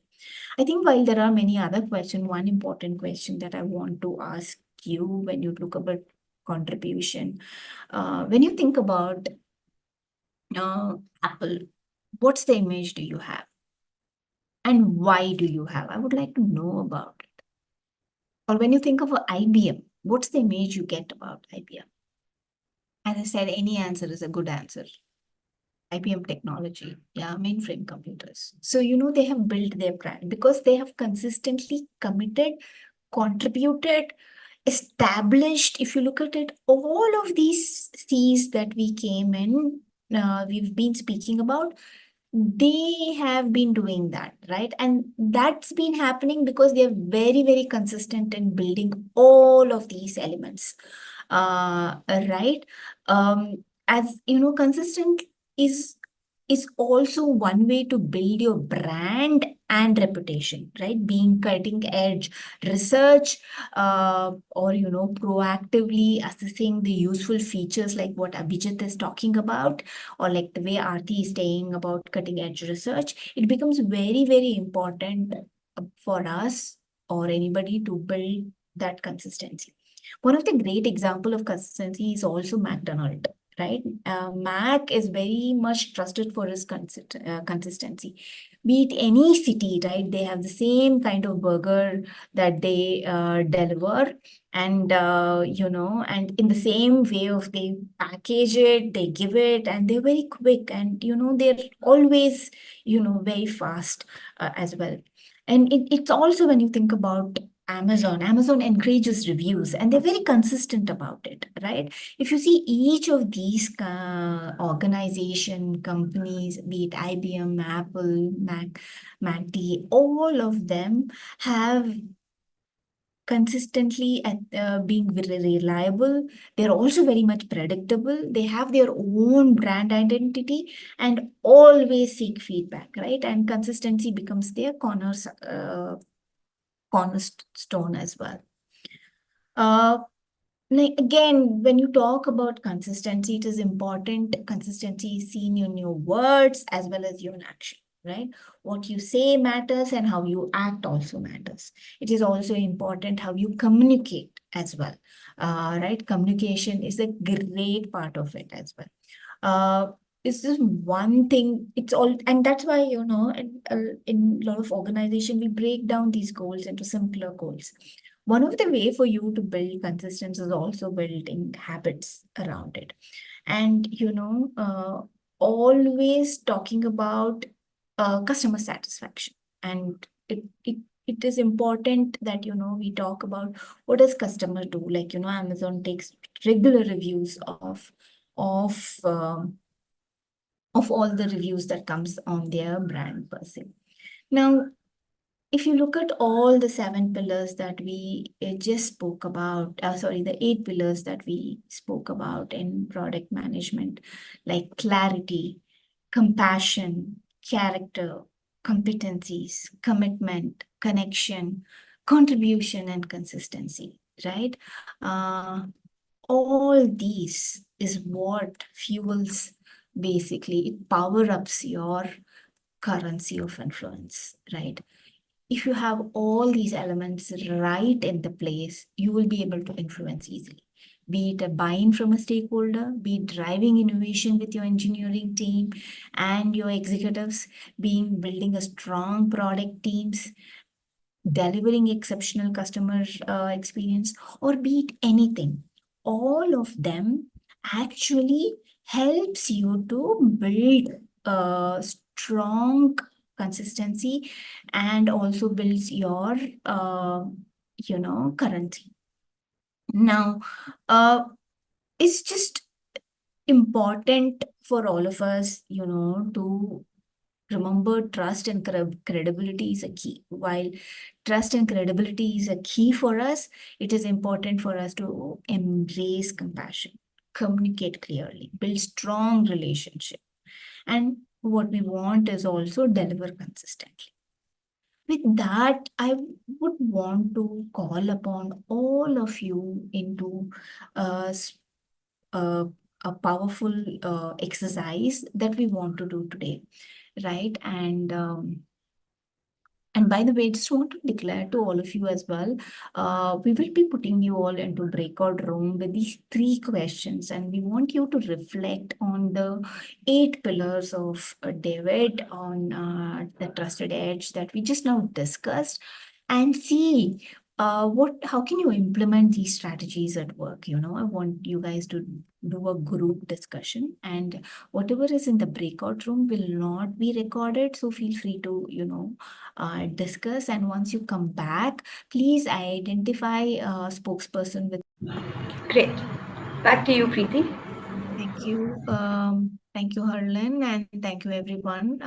I think while there are many other questions, one important question that I want to ask you when you look about contribution, when you think about uh, Apple, what's the image do you have? And why do you have? I would like to know about it. Or when you think of a IBM, what's the image you get about IBM? As I said, any answer is a good answer. IBM technology, yeah, mainframe computers. So, they have built their brand because they have consistently committed, contributed, established. If you look at it, all of these C's that we came in, we've been speaking about, they have been doing that, right? And that's been happening because they're very, very consistent in building all of these elements, right? As you know, consistent is is also one way to build your brand and reputation, right? Being cutting edge research, or proactively assessing the useful features like what Abhijit is talking about, or like the way Aarti is saying about cutting edge research. It becomes very, very important for us or anybody to build that consistency. One of the great example of consistency is also McDonald, right? Mac is very much trusted for its consistency. Be it any city, right? They have the same kind of burger that they deliver, and and in the same way of they package it, they give it, and they're very quick, and they're always very fast as well. And it's also when you think about Amazon encourages reviews and they're very consistent about it, right? If you see each of these organization companies, be it IBM, Apple, MacD, all of them have consistently at being very reliable. They're also very much predictable. They have their own brand identity and always seek feedback, right? And consistency becomes their cornerstone as well. Uh, like again, when you talk about consistency, it is important. Consistency is seen in your words as well as your action, right? What you say matters and how you act also matters. It is also important how you communicate as well, right? Communication is a great part of it as well. It's just one thing. It's all, and that's why in a lot of organization we break down these goals into simpler goals. One of the way for you to build consistency is also building habits around it. And always talking about customer satisfaction. And it is important that we talk about what does customer do. Like Amazon takes regular reviews of of all the reviews that comes on their brand per se. Now, if you look at all the seven pillars that we just spoke about, sorry, the eight pillars that we spoke about in product management, like clarity, compassion, character, competencies, commitment, connection, contribution, and consistency, right? Uh, all these is what fuels, basically it power ups your currency of influence, right? If you have all these elements right in the place, you will be able to influence easily. Be it a buy-in from a stakeholder, be it driving innovation with your engineering team and your executives, being building a strong product teams, delivering exceptional customer experience, or be it anything. All of them actually helps you to build a strong consistency and also builds your currency. Now, it's just important for all of us, to remember trust and credibility is a key. While trust and credibility is a key for us, it is important for us to embrace compassion, communicate clearly, build strong relationship. And what we want is also deliver consistently. With that, I would want to call upon all of you into uh, s- uh, a powerful exercise that we want to do today, right? And by the way, just want to declare to all of you as well, we will be putting you all into breakout room with these three questions, and we want you to reflect on the eight pillars of David on the trusted edge that we just now discussed, and see how can you implement these strategies at work. I want you guys to do a group discussion, and whatever is in the breakout room will not be recorded, so feel free to discuss. And once you come back, please identify a spokesperson with. Great. Back to you, Preeti. Thank you. Thank you, Harlan, and thank you, everyone.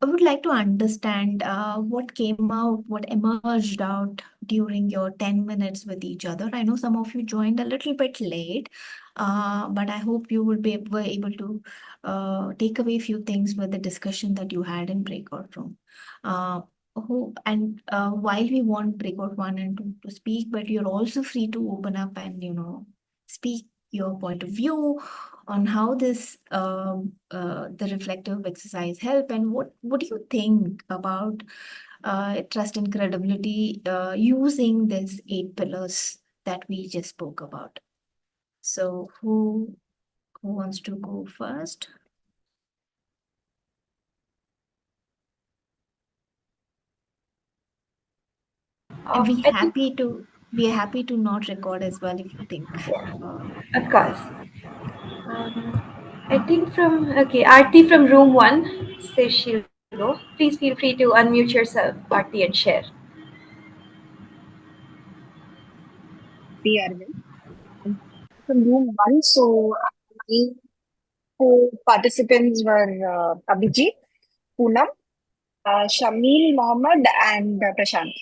I would like to understand what came out, what emerged out during your 10 minutes with each other. I know some of you joined a little bit late, but I hope you will were able to take away a few things with the discussion that you had in breakout room. And while we want breakout one and two to speak, but you're also free to open up and, speak your point of view on how this the reflective exercise help, and what do you think about trust and credibility using these eight pillars that we just spoke about. So who wants to go first? And I think, we are happy to not record as well if you think. of course. I think from, okay, Aarti from room one says she'll go. Please feel free to unmute yourself, Aarti, and share. The Arvind. Um, From room one, so my co-participants were Abhijit, Poonam, Shamil Mohammed, and Prashant.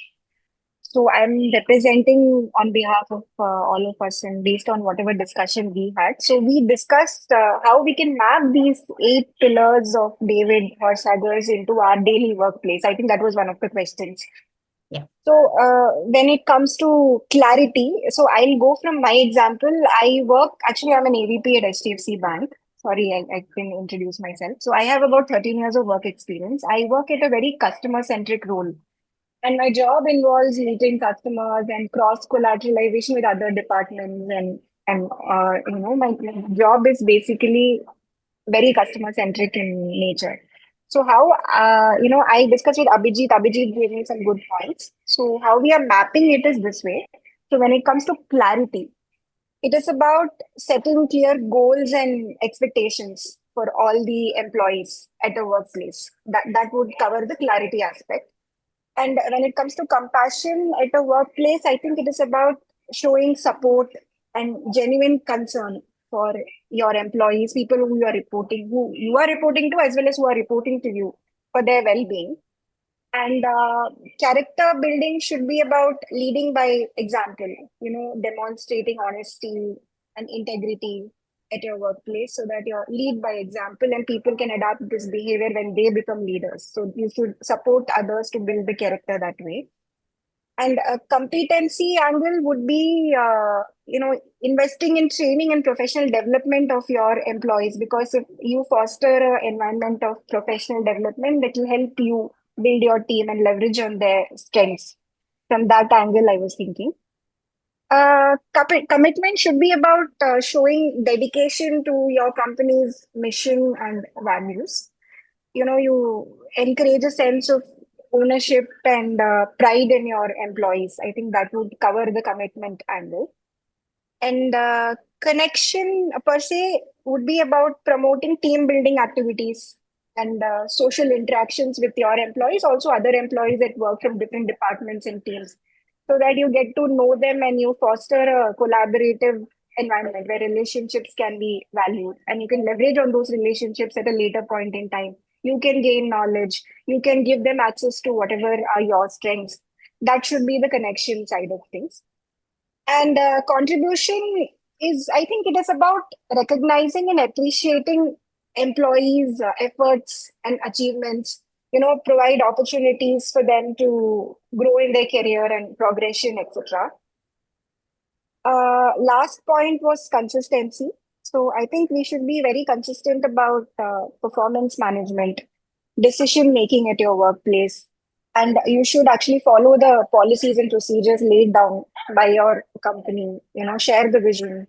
So I'm representing on behalf of all of us and based on whatever discussion we had. So we discussed how we can map these 8 pillars of David Horsager's into our daily workplace. I think that was one of the questions. Yeah. So when it comes to clarity, so I'll go from my example. Actually, I'm an AVP at HDFC Bank. Sorry, I can introduce myself. So I have about 13 years of work experience. I work at a very customer centric role. And my job involves meeting customers and cross collateralization with other departments and my job is basically very customer centric in nature. So how I discussed with Abhijit. Abhijit gave me some good points. So how we are mapping it is this way. So when it comes to clarity, it is about setting clear goals and expectations for all the employees at a workplace. That would cover the clarity aspect. And when it comes to compassion at a workplace, I think it is about showing support and genuine concern for your employees, people who you are reporting to, as well as who are reporting to you for their well-being. And character building should be about leading by example, demonstrating honesty and integrity at your workplace so that you lead by example and people can adapt this behavior when they become leaders. So you should support others to build the character that way. And a competency angle would be, investing in training and professional development of your employees. Because if you foster an environment of professional development, that will help you build your team and leverage on their strengths. From that angle, I was thinking. Commitment should be about showing dedication to your company's mission and values. You encourage a sense of ownership and pride in your employees. I think that would cover the commitment angle. And connection per se would be about promoting team building activities and social interactions with your employees, also other employees that work from different departments and teams, so that you get to know them and you foster a collaborative environment where relationships can be valued and you can leverage on those relationships at a later point in time. You can gain knowledge, you can give them access to whatever are your strengths. That should be the connection side of things. And contribution is, I think it is about recognizing and appreciating employees' efforts and achievements, provide opportunities for them to grow in their career and progression, etc. Last point was consistency. So I think we should be very consistent about performance management, decision making at your workplace, and you should actually follow the policies and procedures laid down by your company. Share the vision.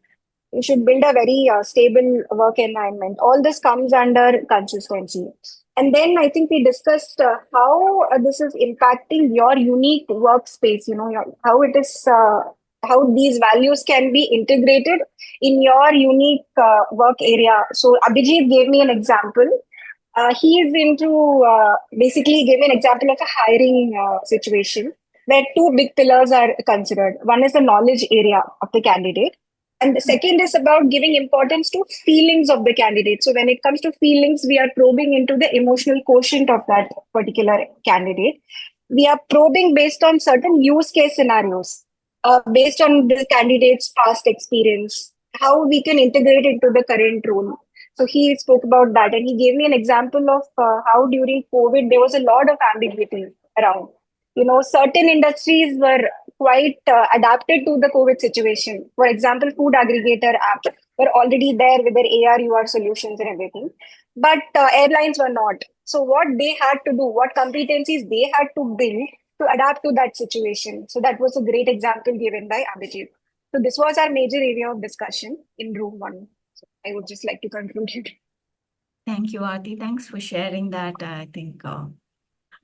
You should build a very stable work environment. All this comes under consistency. And then I think we discussed how this is impacting your unique workspace, how it is, how these values can be integrated in your unique work area. So Abhijit gave me an example. He is into basically gave me an example of a hiring situation where two big pillars are considered. One is the knowledge area of the candidate, and the second is about giving importance to feelings of the candidate. So when it comes to feelings, we are probing into the emotional quotient of that particular candidate. We are probing based on certain use case scenarios, based on the candidate's past experience, how we can integrate into the current role. So he spoke about that, and he gave me an example of how during COVID there was a lot of ambiguity around. Certain industries were quite adapted to the COVID situation. For example, food aggregator apps were already there with their AR/UR solutions and everything, but airlines were not. So what they had to do, what competencies they had to build to adapt to that situation. So that was a great example given by Abhijit. So this was our major area of discussion in room one. I would just like to conclude it. Thank you, Aarti. Thanks for sharing that. I think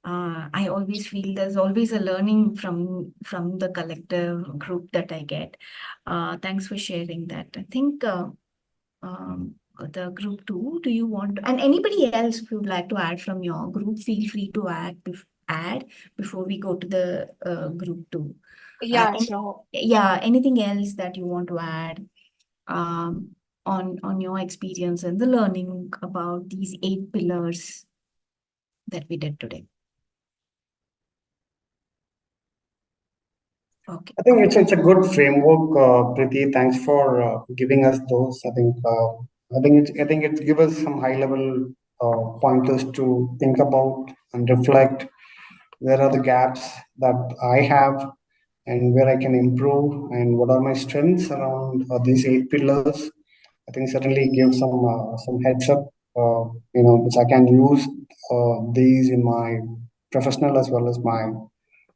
I always feel there's always a learning from the collective group that I get. Thanks for sharing that. I think the group two, do you want and anybody else if you'd like to add from your group, feel free to add before we go to the group two. Yeah, sure. Yeah, anything else that you want to add on your experience and the learning about these 8 pillars that we did today? Okay, I think cool. it's a good framework, Preeti. Thanks for giving us those. I think it gives us some high level pointers to think about and reflect. Where are the gaps that I have, and where I can improve, and what are my strengths around these 8 pillars? I think certainly give some heads up, which I can use these in my professional as well as my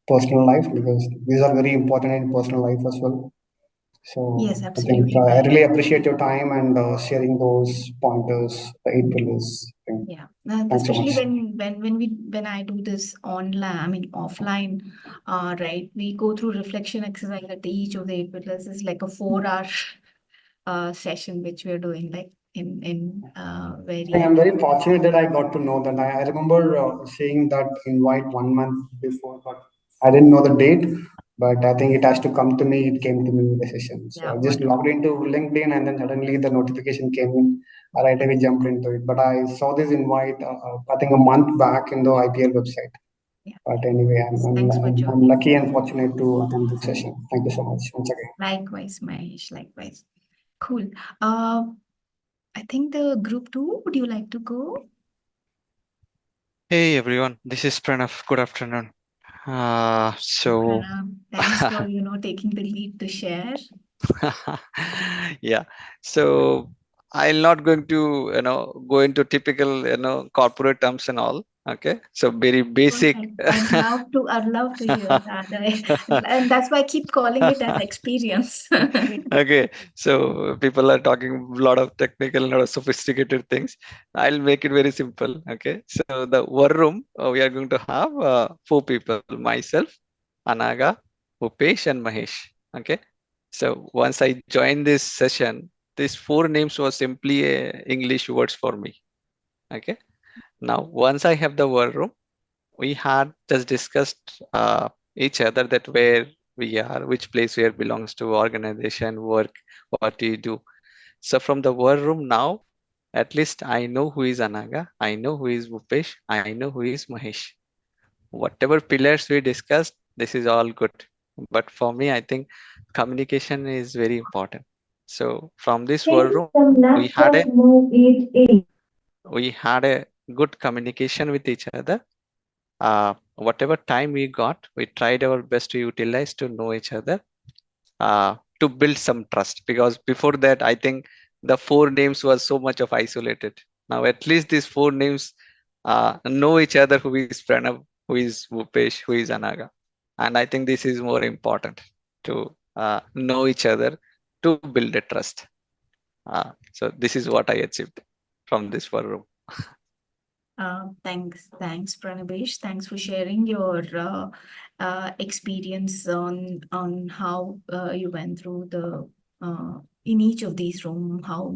personal life, because these are very important in personal life as well. Yes, So I think absolutely I right. really appreciate your time and sharing those pointers, the 8 pillars. Yeah, and Thanks so especially much. when I do this online, I mean offline, right? We go through reflection exercise at each of the 8 pillars is like a 4 hour session which we're doing like in I am very very fortunate that I got to know that. I remember seeing that invite 1 month before, but I didn't know the date. But I think it has to come to me. It came to me with the session. So yeah, I just wonderful. logged into LinkedIn, and then suddenly the notification came in. I right away jumped into it. But I saw this invite, I think a month back in the IPL website. Yeah, But anyway, thanks for I'm joining. lucky and fortunate to attend this session. Thank you so much once again. Likewise, Mahesh, likewise. Cool. Uh, I think the group two, would you like to go? Hey everyone, this is Pranav. Good afternoon. Hey, So Pranav, thanks for taking the lead to share. yeah, so I'm not going to go into typical corporate terms and all. Okay, so very Go basic. ahead. I'd love to hear that. And that's why I keep calling it as experience. Okay, so people are talking a lot of technical and a lot of sophisticated things. I'll make it very simple. Okay, so the war room, we are going to have 4 people: myself, Anaga, Upesh, and Mahesh. Okay, so once I joined this session, these 4 names were simply English words for me. Okay, now once I have the war room, we had just discussed each other that where we are, which place where belongs to organization, work, what do you do. So from the war room now, at least I know who is Anaga, I know who is Bhupesh, I know who is Mahesh. Whatever pillars we discussed, this is all good. But for me, I think communication is very important. So from this war Can room, some we had laptop a move it in? we had a good communication with each other. Whatever time we got, we tried our best to utilize to know each other, to build some trust. Because before that, I think the 4 names was so much of isolated. Now at least these 4 names know each other, who is Pranav, who is Bhupesh, who is Anaga. And I think this is more important to know each other to build a trust. So this is what I achieved from this forum. Thanks, Pranabesh. Thanks for sharing your experience on how you went through the in each of these rooms, how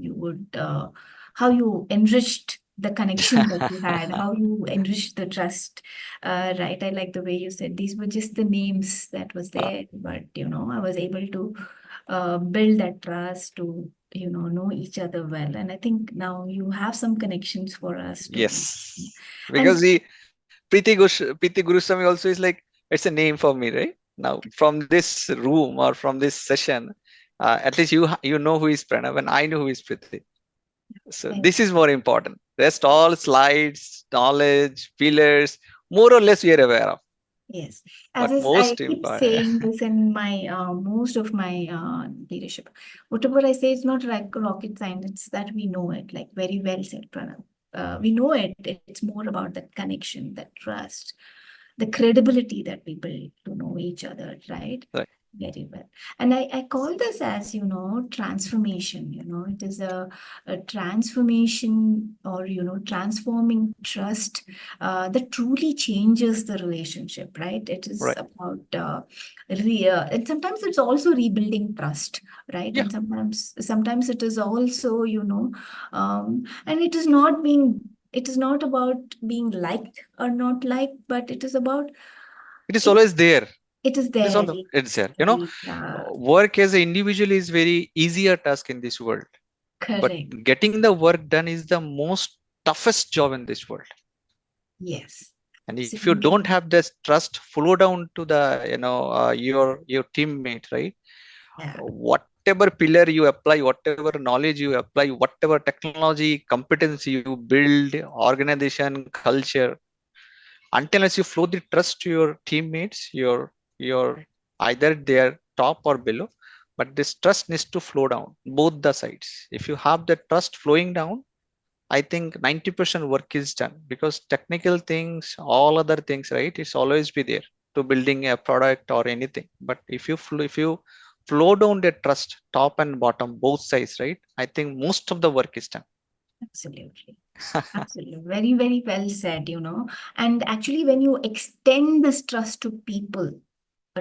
you enriched the connection that you had, how you enriched the trust. Right, I like the way you said these were just the names that was there, but I was able to build that trust to know each other well, and I think now you have some connections for us to. Yes, And because the Preethi Guruswamy also is like, it's a name for me, right? Now from this room or from this session, at least you know who is Pranav and I know who is Preethi. So uh, this is more important. Rest all slides, knowledge, pillars, more or less we are aware of. yes, as But I most keep important, saying this in my most of my leadership, whatever I say is not like rocket science. It's that we know it, like very well said, Pranav. We know it. It's more about that connection, that trust, the credibility that we build to know each other, right? right, Very well. And I call this as, transformation. It is a transformation or, transforming trust that truly changes the relationship, right? It is right, about, and sometimes it's also rebuilding trust, right? yeah. And sometimes it is also, and it is not about being liked or not liked, but it is about It is it. always there. It is It is there. on the. It's It's there. very Work as an individual is very easier task in this world. But correct. getting the work done is the most toughest job in this world. Yes, And if you don't Absolutely. have this trust flow down to the, your teammate, right? Yeah, Whatever pillar you apply, whatever knowledge you apply, whatever technology competence you build, organization culture, until as you flow the trust to your teammates, your either they are top or below, but this trust needs to flow down both the sides. If you have the trust flowing down, I think 90% work is done, because technical things, all other things, right? It's always be there to building a product or anything. But if you flow down the trust, top and bottom, both sides, right? I think most of the work is done. absolutely. Absolutely. Very, very well said, you know. And actually, when you extend this trust to people,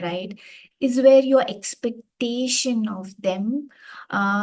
right, is where your expectation of them,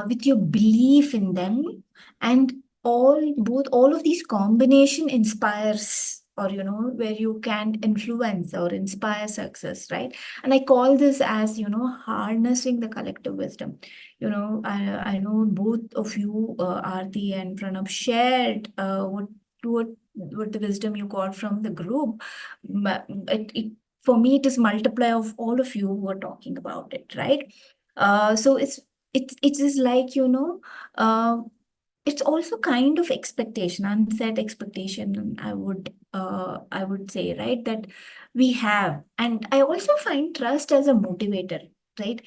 with your belief in them, and all of these combination inspires, or where you can influence or inspire success, right? And I call this as, harnessing the collective wisdom. I know both of you, Aarti and Pranab, shared what what the wisdom you got from the group. It for me, it is multiply of all of you who are talking about it, right? So it is like, uh, it's also kind of expectation, unset expectation, I would say, right, that we have. And I also find trust as a motivator, right?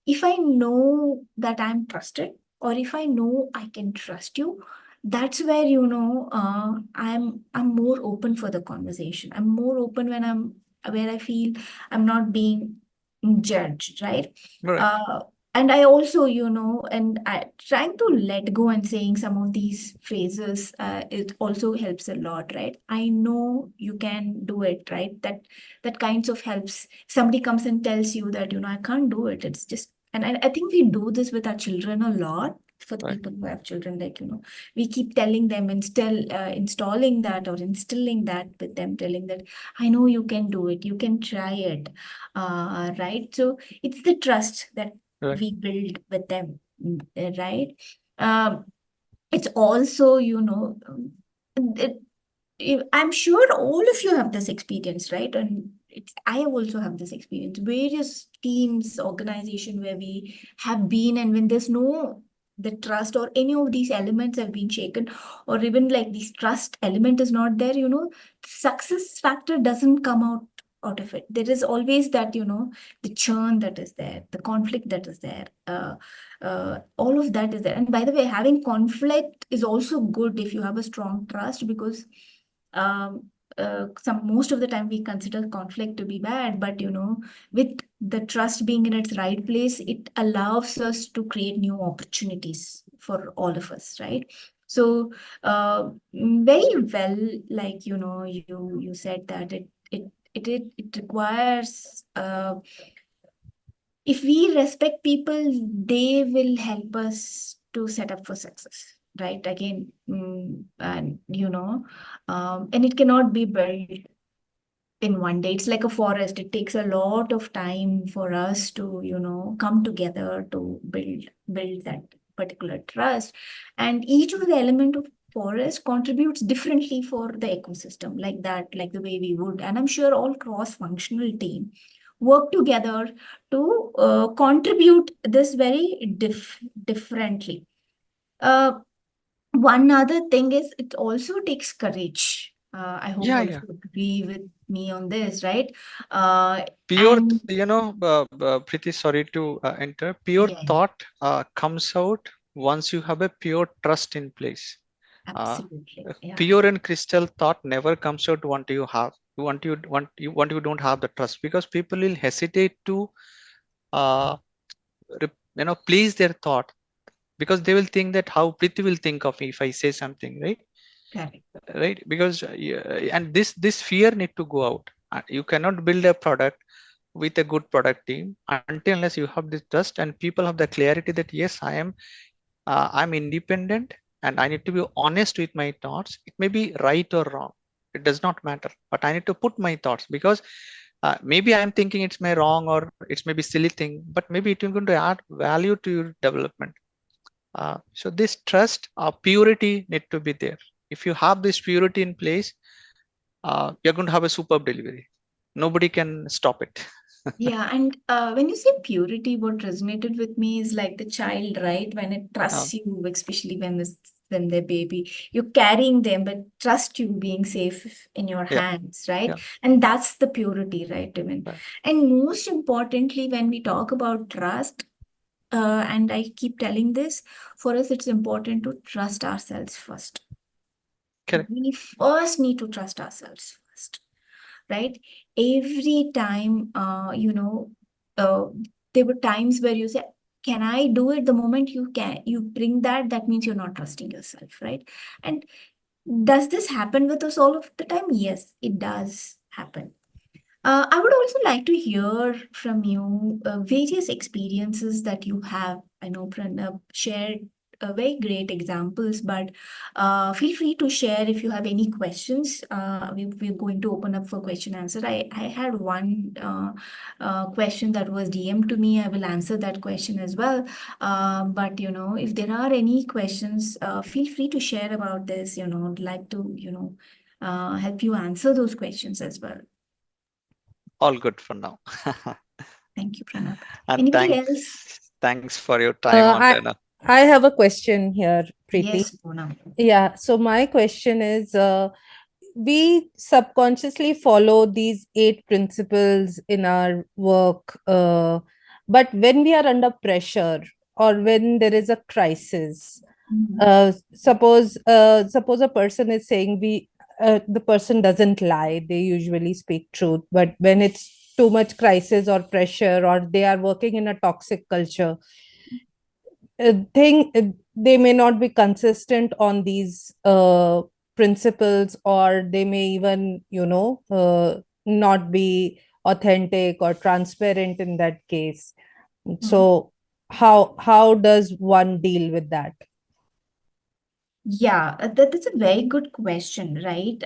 If I know that I'm trusted, or if I know I can trust you, that's where, I'm more open for the conversation. I'm more open when I'm where I feel I'm not being judged, right? Right. uh, and I also, and I trying to let go and saying some of these phrases, it also helps a lot, right? I know you can do it, right? That kinds of helps. Somebody comes and tells you that, I can't do it. It's just, and I think we do this with our children a lot. For the Right. people who have children, like, we keep telling them, installing that or instilling that with them, telling that, I know you can do it, you can try it, right? So it's the trust that Right. we build with them, right? um, it's also, it, I'm sure all of you have this experience, right? And I also have this experience. Various teams, organization where we have been, and when there's no the trust, or any of these elements have been shaken, or even like this trust element is not there, success factor doesn't come out of it. There is always that, the churn that is there, the conflict that is there. All of that is there. And by the way, having conflict is also good if you have a strong trust, because some most of the time we consider conflict to be bad, but with the trust being in its right place, it allows us to create new opportunities for all of us, right? So very well, like, you said that it requires, if we respect people, they will help us to set up for success, right? Again, and and it cannot be built in one day. It's like a forest. It takes a lot of time for us to, come together to build that particular trust. And each of the element of forest contributes differently for the ecosystem, like that, like the way we would. And I'm sure all cross-functional team work together to contribute this very differently. Uh, One other thing is, it also takes courage. I hope Yeah, all of yeah. you agree with me on this, right? Uh, Pure, and Preeti, sorry to enter. Pure yeah, thought comes out once you have a pure trust in place. Uh, absolutely. Yeah, Pure and crystal thought never comes out want you have want you don't have the trust, because people will hesitate to uh, please their thought, because they will think that how Preeti will think of me if I say something, right? correct. Right, because and this fear need to go out. You cannot build a product with a good product team until unless you have this trust and people have the clarity that yes, I'm independent and I need to be honest with my thoughts. It may be right or wrong, it does not matter, but I need to put my thoughts, because maybe I'm thinking it's my wrong or it's maybe silly thing, but maybe it is going to add value to your development. So this trust, purity need to be there. If you have this purity in place, you're going to have a superb delivery. Nobody can stop it. Yeah, and when you say purity, what resonated with me is like the child, right? When it Uh, trusts you, especially when they're baby, you're carrying them, but trust you being safe in your yeah, hands, right? yeah, And that's the purity, right, Even. right. And most importantly, when we talk about trust, and I keep telling this, for us, it's important to trust ourselves first. Correct. We first need to trust ourselves first, right? Every time, uh, there were times where you say, can I do it? The moment you bring that, that means you're not trusting yourself, right? And does this happen with us all of the time? Yes, it does happen. I would also like to hear from you various experiences that you have. I know Pranab shared very great examples, but feel free to share if you have any questions. We're going to open up for question answer. I had one question that was DM to me. I will answer that question as well. But if there are any questions, feel free to share about this. I'd like to help you answer those questions as well. All good for now. Thank you, Pranab. And Anybody else? thanks for your time on I Tana. I have a question here, Preeti. Yes, Poonam. Yeah, so my question is, we subconsciously follow these 8 principles in our work, but when we are under pressure or when there is a crisis, Mhm. suppose a person is saying the person doesn't lie, they usually speak truth, but when it's too much crisis or pressure or they are working in a toxic culture, they may not be consistent on these principles, or they may even not be authentic or transparent in that case. Mhm. So how does one deal with that? Yeah, that's a very good question, right?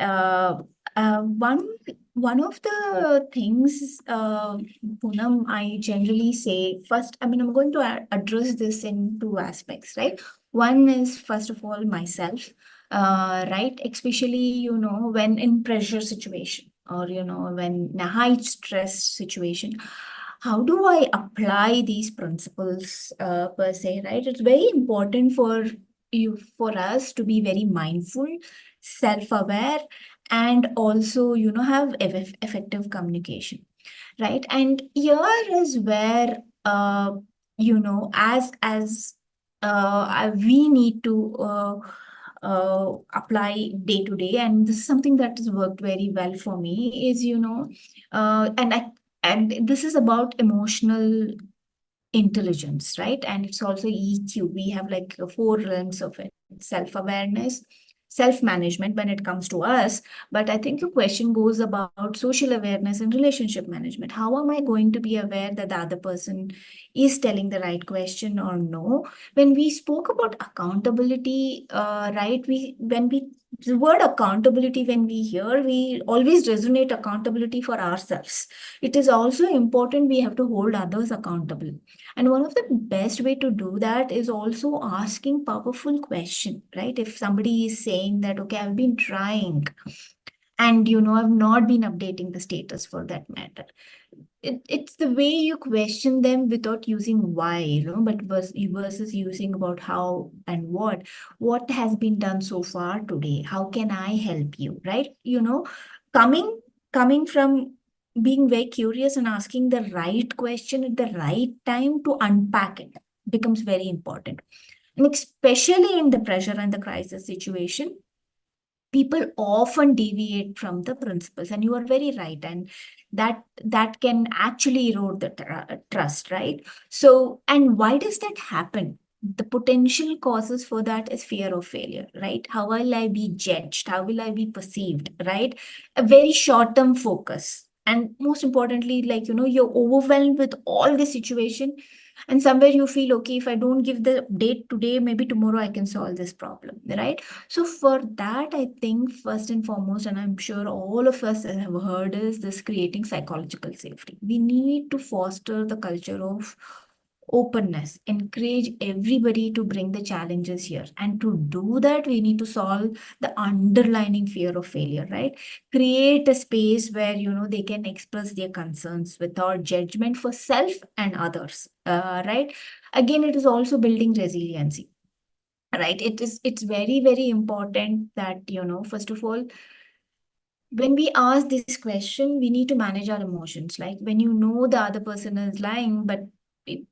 One of the things, Poonam, I generally say first. I mean, I'm going to address this in two aspects, right? One is first of all myself, right? Especially when in pressure situation or when in a high stress situation. How do I apply these principles per se, right? It's very important for us to be very mindful, self-aware, and also have effective communication, right? And here is where as we need to apply day to day, and this is something that has worked very well for me is and this is about emotional intelligence, right? And it's also EQ. We have like four realms of it: self awareness, self management when it comes to us. But I think the question goes about social awareness and relationship management. How am I going to be aware that the other person is telling the right question or no? When we spoke about accountability, right? When we the word accountability, when we hear, we always resonate accountability for ourselves. It is also important we have to hold others accountable, and one of the best way to do that is also asking powerful question, right? If somebody is saying that, okay, I've been trying and I've not been updating the status for that matter. It's the way you question them without using why, but versus using about how and what has been done so far today. How can I help you, right? Coming coming from being very curious and asking the right question at the right time to unpack it becomes very important. And especially in the pressure and the crisis situation, people often deviate from the principles, and you are very right, and that can actually erode the trust, right? So, and why does that happen? The potential causes for that is fear of failure, right? How will I be judged? How will I be perceived, right? A very short term focus, and most importantly, like you're overwhelmed with all the situation, and somewhere you feel, okay, if I don't give the date today, maybe tomorrow I can solve this problem, right? So for that, I think first and foremost, and I'm sure all of us have heard, is this creating psychological safety. We need to foster the culture of openness, encourage everybody to bring the challenges here. And to do that, we need to solve the underlying fear of failure, right? Create a space where, they can express their concerns without judgment for self and others, right? Again, it is also building resiliency, right? It's very, very important that, first of all, when we ask this question, we need to manage our emotions. Like when you know the other person is lying, but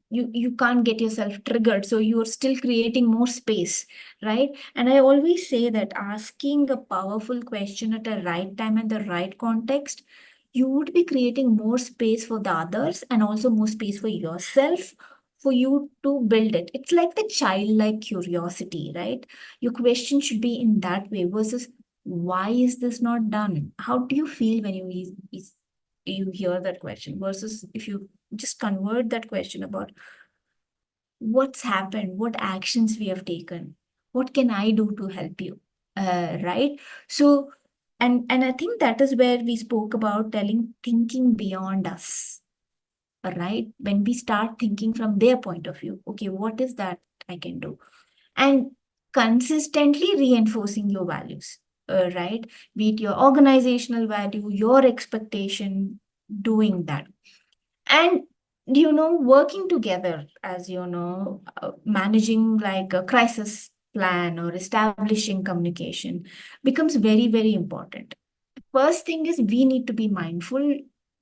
you can't get yourself triggered, so you're still creating more space, right? And I always say that asking a powerful question at the right time and the right context, you would be creating more space for the others and also more space for yourself, for you to build it. It's like the childlike curiosity, right? Your question should be in that way versus why is this not done? How do you feel when you hear that question versus if you just convert that question about what's happened, what actions we have taken, what can I do to help you, right? So, and I think that is where we spoke about thinking beyond us, right? When we start thinking from their point of view, okay, what is that I can do? And consistently reinforcing your values, right? Be it your organizational value, your expectation, doing that. And, working together as, managing like a crisis plan or establishing communication becomes very, very important. First thing is we need to be mindful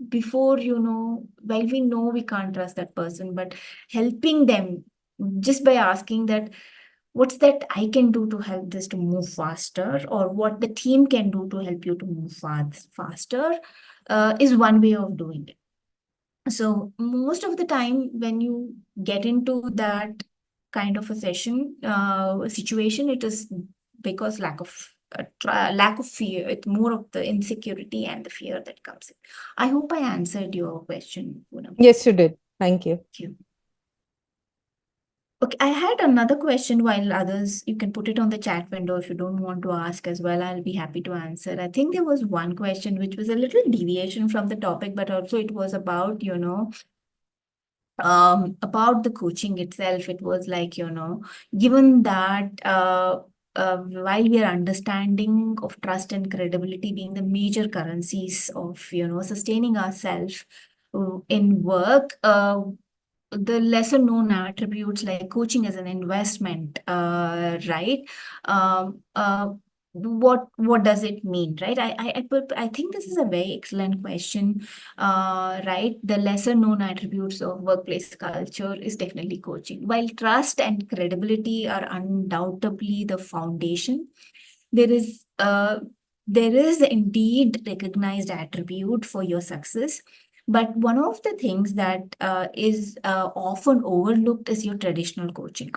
before, while we know we can't trust that person, but helping them just by asking that what's that I can do to help this to move faster, or what the team can do to help you to move faster, is one way of doing it. So most of the time when you get into that kind of a situation, it is because lack of fear. It's more of the insecurity and the fear that comes in. I hope I answered your question, Poonam. Yes, you did. Thank you. Thank you. Okay, I had another question while others, you can put it on the chat window if you don't want to ask as well. I'll be happy to answer. I think there was one question which was a little deviation from the topic, but also it was about, about the coaching itself. It was like, given that while we are understanding of trust and credibility being the major currencies of, sustaining ourselves in work, the lesser known attributes like coaching as an investment, right? What does it mean, right? I think this is a very excellent question, right? The lesser known attributes of workplace culture is definitely coaching. While trust and credibility are undoubtedly the foundation, there is indeed recognized attribute for your success. But one of the things that is often overlooked is your traditional coaching.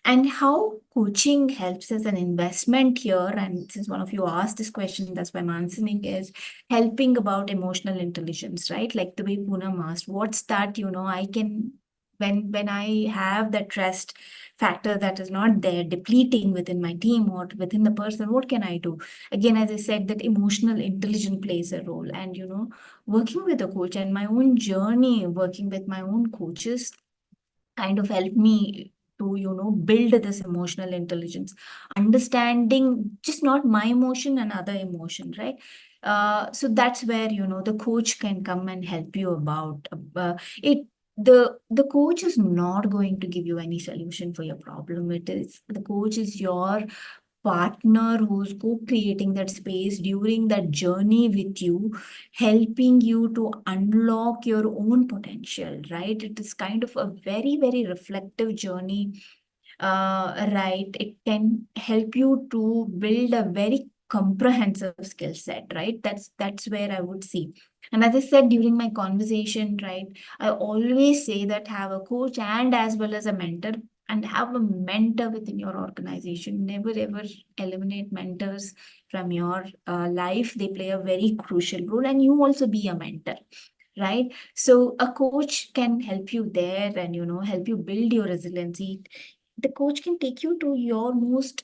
And how coaching helps as an investment here, and since one of you asked this question, that's why I'm answering, is helping about emotional intelligence, right? Like the way Poonam asked, what's that, I can, when I have that trust factor that is not there, depleting within my team or within the person, what can I do? Again, as I said, that emotional intelligence plays a role. And, working with a coach and my own journey, working with my own coaches, kind of helped me to build this emotional intelligence, understanding just not my emotion and other emotion, right? So that's where the coach can come and help you about it. The coach is not going to give you any solution for your problem. It is the coach is your partner who's co-creating that space during that journey with you, helping you to unlock your own potential, right? It is kind of a very, very reflective journey, right? It can help you to build a very comprehensive skill set, right? That's where I would see. And as I said during my conversation, right, I always say that have a coach and as well as a mentor, and have a mentor within your organization. Never ever eliminate mentors from your life. They play a very crucial role, and you also be a mentor, right? So a coach can help you there and help you build your resiliency. The coach can take you to your most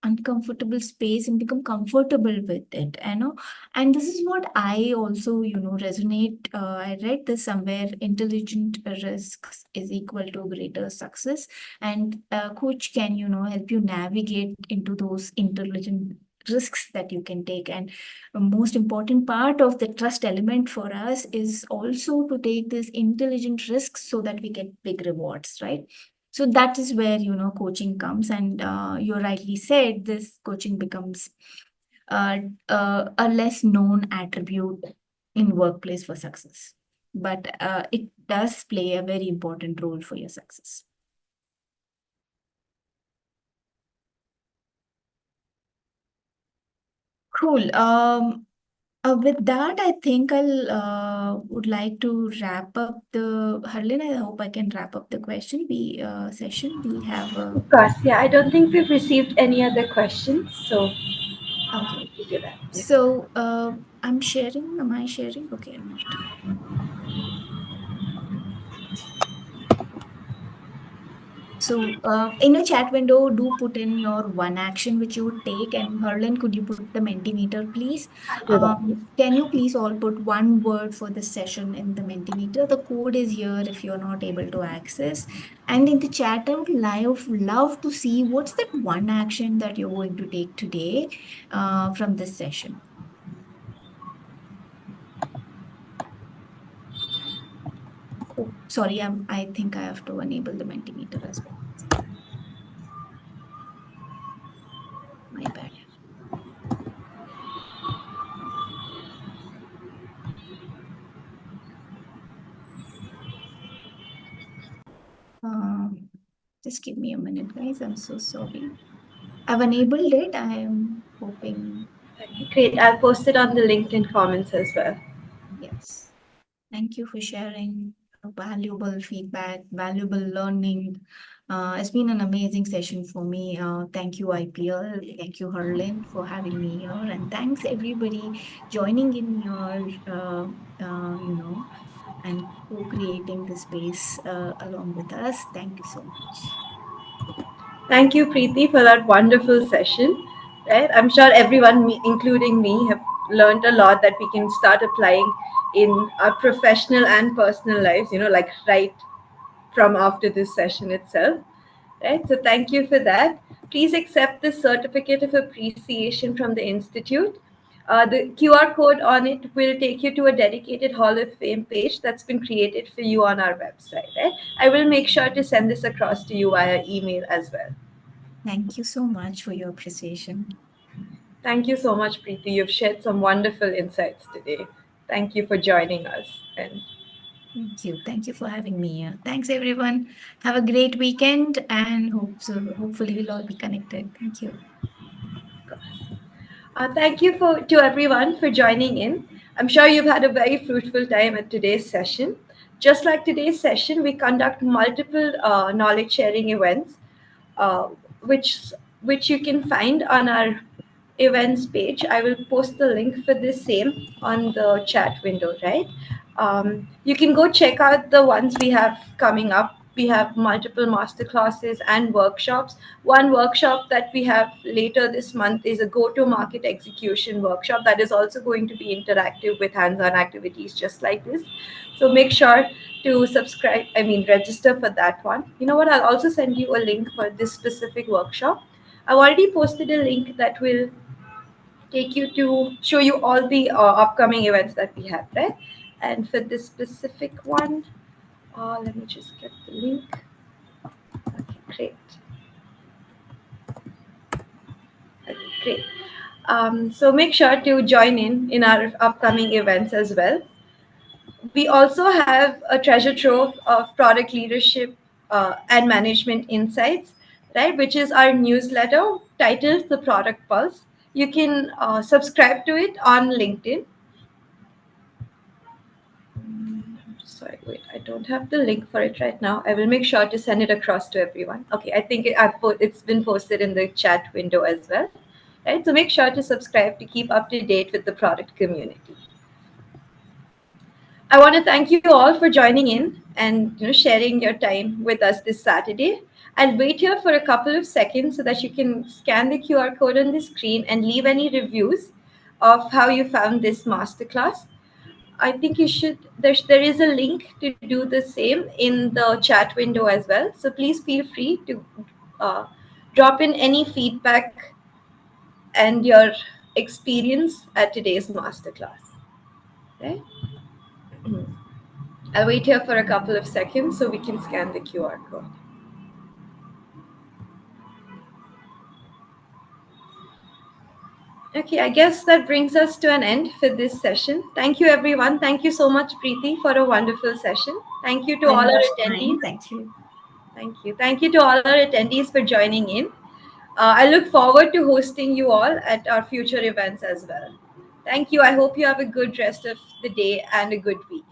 uncomfortable space and become comfortable with it, and this is what I also resonate. I read this somewhere: intelligent risks is equal to greater success, and a coach can help you navigate into those intelligent risks that you can take. And the most important part of the trust element for us is also to take these intelligent risks so that we get big rewards, right? So that is where coaching comes. And you rightly said, this coaching becomes uh, a less known attribute in workplace for success, but it does play a very important role for your success. Cool. With that, I think I'll would like to wrap up the Harlin. I hope I can wrap up the question we session. We have Of course, yeah. I don't think we've received any other questions, so okay. we do that. Yeah. So I'm sharing. Am I sharing? Okay, I'm not. So in a chat window, do put in your one action which you would take. And Harlan, could you put the Mentimeter, please? I'll do that. Yes. Can you please all put one word for this session in the Mentimeter? The code is here if you're not able to access. And in the chat, I would love to see what's that one action that you're going to take today from this session. Oh, sorry, I think I have to enable the Mentimeter as well. My bad. Um, just give me a minute, guys. I'm so sorry. I've enabled it. I am hoping. Great. I'll post it on the LinkedIn comments as well. Yes. Thank you for sharing valuable feedback, valuable learning. It's been an amazing session for me. Thank you, IPL. Thank you, Harlan, for having me here. And thanks, everybody, joining in your, and co-creating the space along with us. Thank you so much. Thank you, Preeti, for that wonderful session. Right, I'm sure everyone, including me, have learned a lot that we can start applying in our professional and personal lives. Like right from after this session itself. Right. So thank you for that. Please accept this certificate of appreciation from the institute. The QR code on it will take you to a dedicated Hall of Fame page that's been created for you on our website. Right? I will make sure to send this across to you via email as well. Thank you so much for your appreciation. Thank you so much, Preeti. You've shared some wonderful insights today. Thank you for joining us. And Thank you. Thank you for having me here. Thanks, everyone. Have a great weekend and hopefully we'll all be connected. Thank you. thank you to everyone for joining in. I'm sure you've had a very fruitful time at today's session. Just like today's session, we conduct multiple knowledge sharing events, uh, which which you can find on our events page. I will post the link for this same on the chat window, right? You can go check out the ones we have coming up. We have multiple master classes and workshops. One workshop that we have later this month is a go to market execution workshop that is also going to be interactive with hands on activities just like this. So make sure to subscribe, register for that one. You know what? I'll also send you a link for this specific workshop. I've already posted a link that will take you to show you all the upcoming events that we have, right? And for this specific one, let me just get the link. Okay, great. Okay, great. So make sure to join in our upcoming events as well. We also have a treasure trove of product leadership and management insights, right? Which is our newsletter titled The Product Pulse. You can subscribe to it on LinkedIn. Sorry, wait, I don't have the link for it right now. I will make sure to send it across to everyone. Okay, I think it's been posted in the chat window as well. Right, so make sure to subscribe to keep up to date with the product community. I want to thank you all for joining in and sharing your time with us this Saturday. I'll wait here for a couple of seconds so that you can scan the QR code on the screen and leave any reviews of how you found this masterclass. I think you should. There is a link to do the same in the chat window as well. So please feel free to uh, drop in any feedback and your experience at today's masterclass. Right? I'll wait here for a couple of seconds so we can scan the QR code. Okay, I guess that brings us to an end for this session. Thank you, everyone. Thank you so much, Preeti, for a wonderful session. Thank you to all Mine our was attendees. fine. Thank you. Thank you. Thank you to all our attendees for joining in. I look forward to hosting you all at our future events as well. Thank you. I hope you have a good rest of the day and a good week.